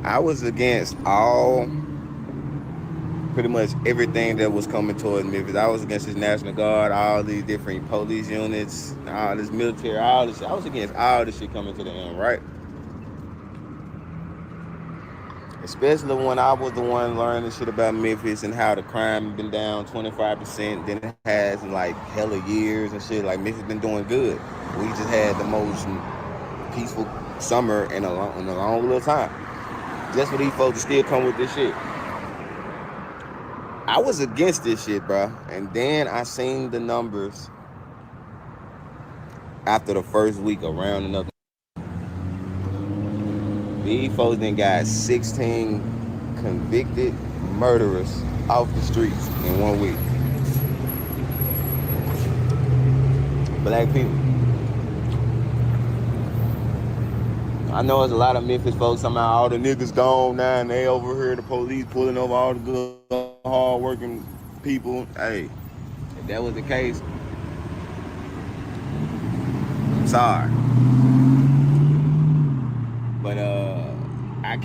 I was against pretty much everything that was coming towards Memphis. I was against this National Guard, all these different police units, all this military, all this shit. I was against all this shit coming to the end, right? Especially when I was the one learning shit about Memphis and how the crime been down 25%, then it has in like hella years and shit. Like Memphis been doing good. We just had the most peaceful summer in a long little time. Just for these folks to still come with this shit. I was against this shit, bro. And then I seen the numbers after the first week around another. These folks then got 16 convicted murderers off the streets in 1 week. Black people. I know there's a lot of Memphis folks talking about all the niggas gone now and they over here, the police pulling over all the good, hard-working people. Hey, if that was the case, I'm sorry. But I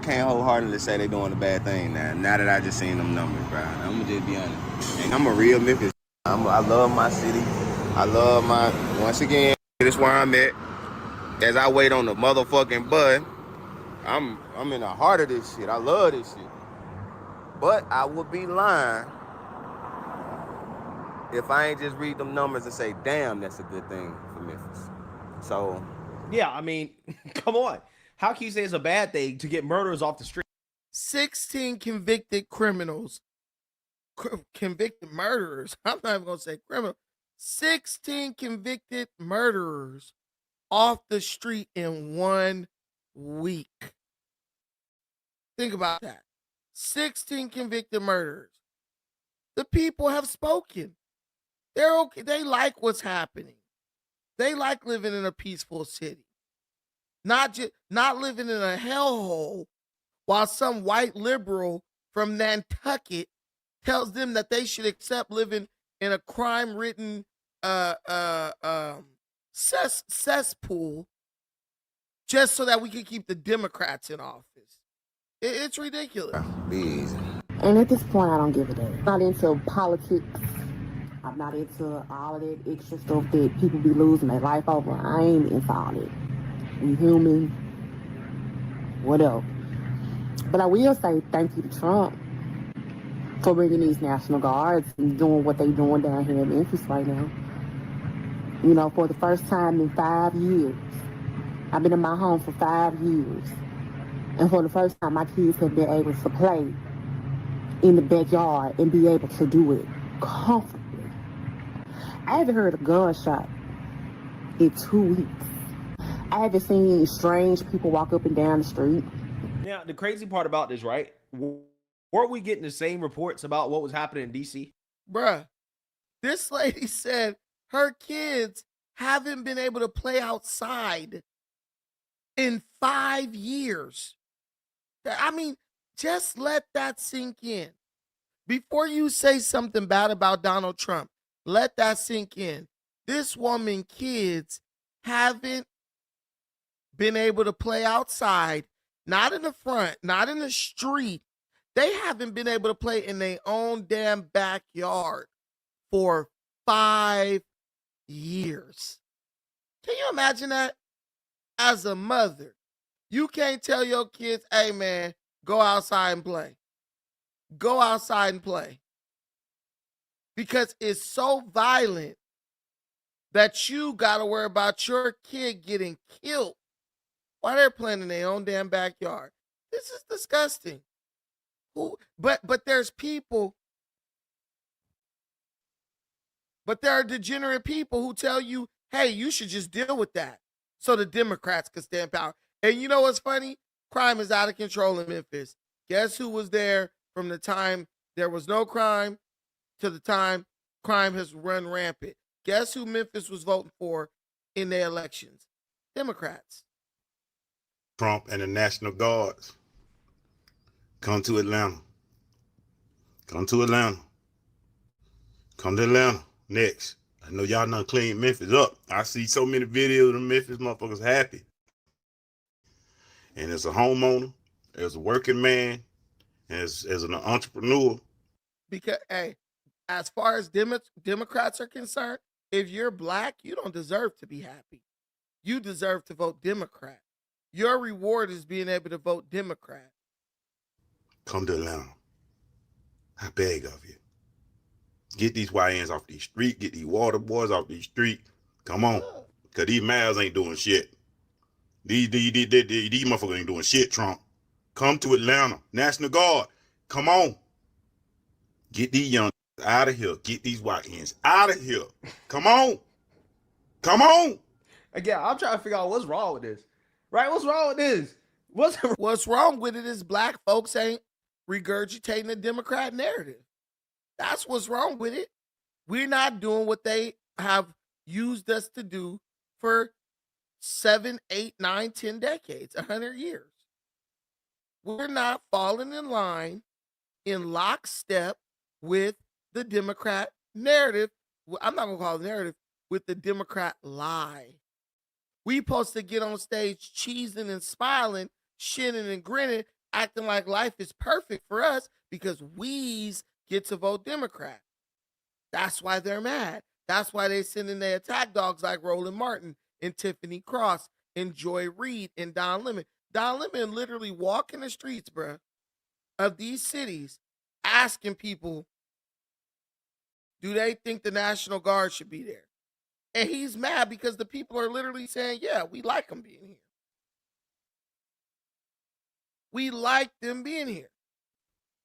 can't wholeheartedly say they doing a bad thing now. Now that I just seen them numbers, bro. I'm gonna just be honest. And I'm a real Memphis. I love my city. I love once again, this is where I'm at. As I wait on the motherfucking bus, I'm in the heart of this shit. I love this shit. But I would be lying if I ain't just read them numbers and say, damn, that's a good thing for Memphis. So yeah, I mean, come on. How can you say it's a bad thing to get murderers off the street? 16 convicted criminals, convicted murderers. I'm not even going to say criminal. 16 convicted murderers off the street in 1 week. Think about that. 16 convicted murderers. The people have spoken. They're okay. They like what's happening. They like living in a peaceful city. Not living in a hellhole while some white liberal from Nantucket tells them that they should accept living in a crime-ridden cesspool just so that we can keep the Democrats in office. It's ridiculous. And at this point, I don't give a damn. I'm not into politics. I'm not into all of that extra stuff that people be losing their life over. I ain't into all that. We human, whatever. But I will say thank you to Trump for bringing these National Guards and doing what they doing down here in Memphis right now. You know, for the first time in 5 years. I've been in my home for 5 years. And for the first time, my kids have been able to play in the backyard and be able to do it comfortably. I haven't heard a gunshot in 2 weeks. I haven't seen any strange people walk up and down the street. Now, the crazy part about this, right? Weren't we getting the same reports about what was happening in D.C.? Bruh, this lady said her kids haven't been able to play outside in 5 years. I mean, just let that sink in. Before you say something bad about Donald Trump, let that sink in. This woman kids haven't been able to play outside, not in the front, not in the street. They haven't been able to play in their own damn backyard for 5 years. Can you imagine that? As a mother, you can't tell your kids, hey man, go outside and play. Go outside and play. Because it's so violent that you got to worry about your kid getting killed while they're playing in their own damn backyard. This is disgusting. But there's people, but there are degenerate people who tell you, hey, you should just deal with that so the Democrats can stay in power. And you know what's funny? Crime is out of control in Memphis. Guess who was there from the time there was no crime to the time crime has run rampant. Guess who Memphis was voting for in the elections? Democrats. Trump and the National Guards. Come to Atlanta. Come to Atlanta. Come to Atlanta next. I know y'all done cleaned Memphis up. I see so many videos of Memphis motherfuckers happy. And as a homeowner, as a working man, as an entrepreneur. Because, hey, as far as Democrats are concerned, if you're black, you don't deserve to be happy. You deserve to vote Democrat. Your reward is being able to vote Democrat. Come to Atlanta. I beg of you. Get these YNs off these streets. Get these water boys off these streets. Come on. Because these males ain't doing shit. These motherfuckers ain't doing shit, Trump. Come to Atlanta. National Guard. Come on. Get these young out of here. Get these YNs out of here. Come on. Come on. Again, I'm trying to figure out what's wrong with this. Right? What's wrong with this? What's wrong with it is black folks ain't regurgitating the Democrat narrative. That's what's wrong with it. We're not doing what they have used us to do for 7, 8, 9, 10 decades, 100 years. We're not falling in line in lockstep with the Democrat narrative. I'm not going to call it narrative, with the Democrat lie. We supposed to get on stage cheesing and smiling, shitting and grinning, acting like life is perfect for us because we's get to vote Democrat. That's why they're mad. That's why they send in their attack dogs like Roland Martin and Tiffany Cross and Joy Reid and Don Lemon. Don Lemon literally walking the streets, bruh, of these cities asking people, do they think the National Guard should be there? And he's mad because the people are literally saying, yeah, we like them being here. We like them being here.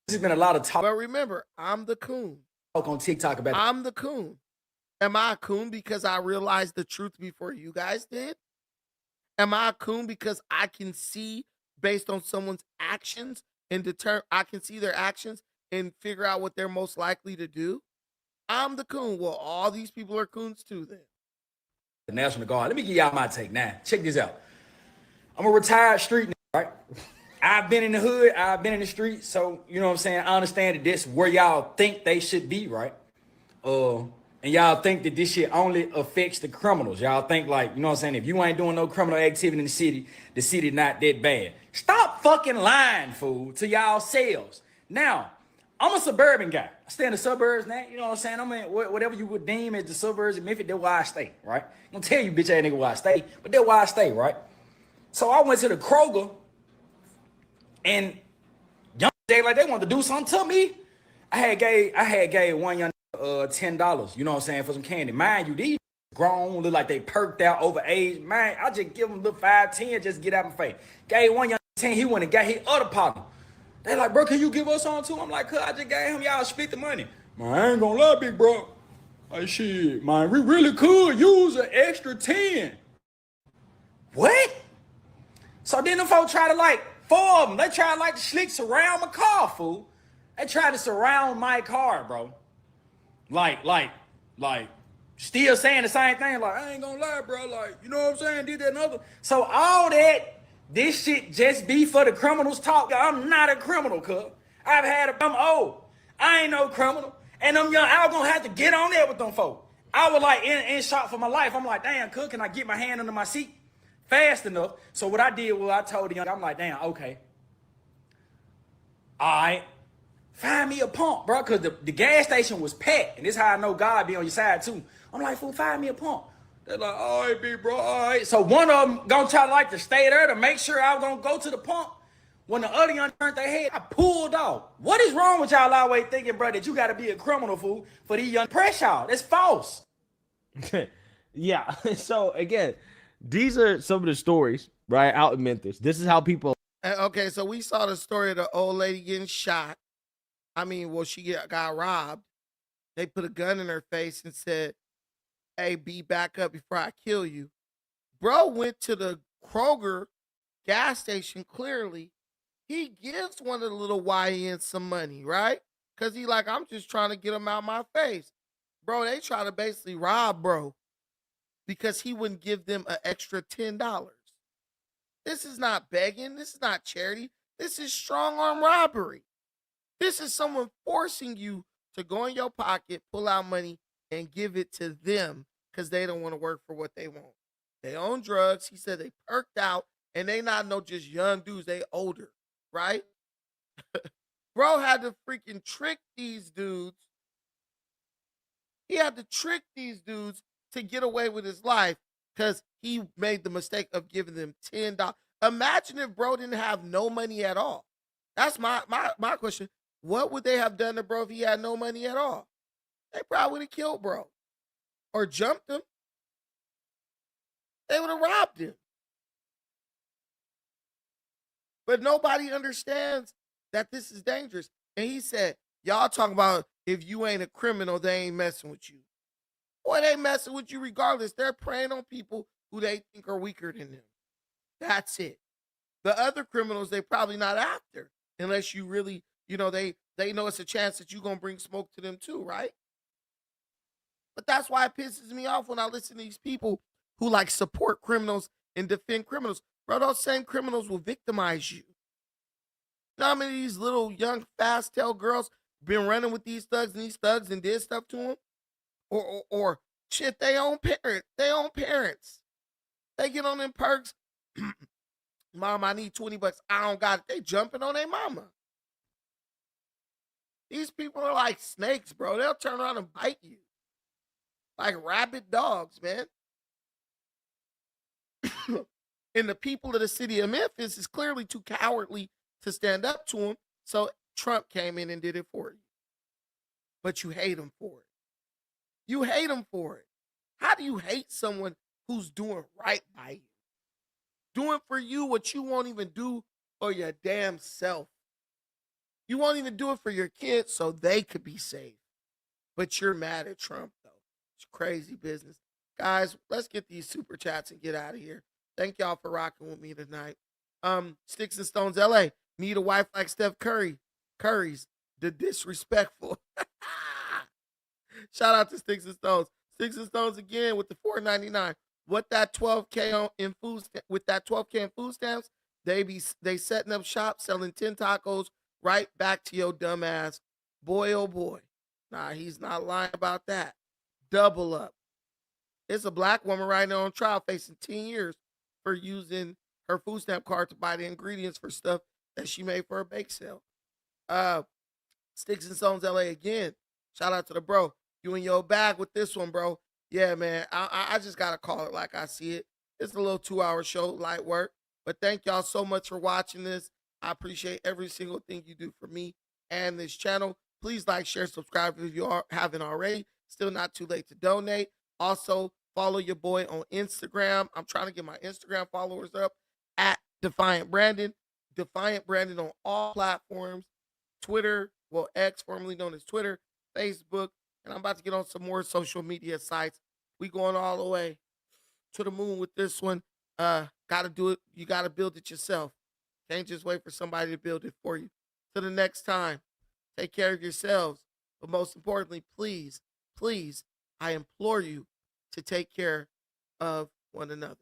There's been a lot of talk. But remember, I'm the coon. On TikTok about I'm the coon. Am I a coon because I realized the truth before you guys did? Am I a coon because I can see based on someone's actions and I can see their actions and figure out what they're most likely to do? I'm the coon. Well, all these people are coons too then. the National Guard. Let me give y'all my take now. Check this out. I'm a retired street nigga, right? I've been in the hood, I've been in the street, so you know what I'm saying? I understand that this where y'all think they should be, right? And y'all think that this shit only affects the criminals. Y'all think like, you know what I'm saying? If you ain't doing no criminal activity in the city not that bad. Stop fucking lying, fool, to y'all selves. Now, I'm a suburban guy. I stay in the suburbs now, you know what I'm saying? I'm in whatever you would deem as the suburbs of Memphis, that's where I stay, right? I'm gonna tell you bitch ass nigga where I stay, but that's where I stay, right? So I went to the Kroger and young day like they wanted to do something to me. I had gave one young $10, you know what I'm saying, for some candy. Mind you, these grown, look like they perked out over age. Man, I just give them a little 5, 10, just get out my face. Gave one young 10, he went and got his other partner. They like, bro, can you give us some too? I'm like, I just gave him, y'all split the money. Man, I ain't gonna lie, big bro. Like, shit, man, we really could use an extra 10. What? So then the folks try to like, 4 of them, they try to like the slick surround my car, fool. They try to surround my car, bro. Like, still saying the same thing, like, I ain't gonna lie, bro, like, you know what I'm saying, did that and other. So all that, this shit just be for the criminals talk. I'm not a criminal, cuz. I'm old. I ain't no criminal. And them young, I was gonna have to get on there with them folk. I was like in shock for my life. I'm like, damn, cuz, can I get my hand under my seat fast enough? So what I did was I told the young, I'm like, damn, okay. All right. Find me a pump, bro, because the gas station was packed. And this is how I know God be on your side, too. I'm like, fool, find me a pump. They're like, all right, big bro, all right. So one of them gonna try like to stay there to make sure I was gonna go to the pump. When the other young turned their head, I pulled off. What is wrong with y'all always thinking, bro, that you gotta be a criminal, fool, for these young press y'all? That's false. Yeah. So again, these are some of the stories, right, out in Memphis. This is how people. Okay, so we saw the story of the old lady getting shot. I mean, well, she got robbed. They put a gun in her face and said, hey, be back up before I kill you. Bro went to the Kroger gas station, clearly. He gives one of the little YNs some money, right? Because he like, I'm just trying to get him out my face. Bro, they try to basically rob bro because he wouldn't give them an extra $10. This is not begging. This is not charity. This is strong arm robbery. This is someone forcing you to go in your pocket, pull out money, and give it to them because they don't want to work for what they want. They own drugs. He said they perked out, and they not no just young dudes. They older, right? Bro had to freaking trick these dudes. He had to trick these dudes to get away with his life because he made the mistake of giving them $10. Imagine if bro didn't have no money at all. That's my question. What would they have done to bro if he had no money at all? They probably would have killed bro or jumped him. They would have robbed him. But nobody understands that this is dangerous. And he said, y'all talking about if you ain't a criminal, they ain't messing with you. Boy, they messing with you regardless. They're preying on people who they think are weaker than them. That's it. The other criminals, they probably not after unless you really, they know it's a chance that you're going to bring smoke to them too, right? But that's why it pisses me off when I listen to these people who like support criminals and defend criminals. Bro, those same criminals will victimize you. You know how many of these little young fast-tail girls been running with these thugs and did stuff to them? Or shit, they own parents. They get on them perks. Mom, I need $20. I don't got it. They jumping on their mama. These people are like snakes, bro. They'll turn around and bite you. Like rabid dogs, man. And the people of the city of Memphis is clearly too cowardly to stand up to him. So Trump came in and did it for you. But you hate him for it. You hate him for it. How do you hate someone who's doing right by you? Doing for you what you won't even do for your damn self. You won't even do it for your kids so they could be safe. But you're mad at Trump, though. It's crazy business. Guys, let's get these super chats and get out of here. Thank y'all for rocking with me tonight. Sticks and Stones LA. Need a wife like Steph Curry. Curry's the disrespectful. Shout out to Sticks and Stones. Sticks and Stones again with the $4.99. What that 12K in food with that 12K in food stamps, they setting up shop selling 10 tacos right back to your dumb ass. Boy, oh boy. Nah, he's not lying about that. Double up. It's a black woman right now on trial facing 10 years for using her food stamp card to buy the ingredients for stuff that she made for her bake sale. Sticks and Stones LA again. Shout out to the bro. You in your bag with this one, bro. Yeah, man. I just got to call it like I see it. It's a little 2-hour show, light work. But thank y'all so much for watching this. I appreciate every single thing you do for me and this channel. Please like, share, subscribe if you haven't already. Still not too late to donate. Also, follow your boy on Instagram. I'm trying to get my Instagram followers up at Defiant Brandon. Defiant Brandon on all platforms. Twitter, well, X, formerly known as Twitter, Facebook, and I'm about to get on some more social media sites. We going all the way to the moon with this one. Gotta do it. You gotta build it yourself. Can't just wait for somebody to build it for you. Till the next time, take care of yourselves. But most importantly, please, please, I implore you to take care of one another.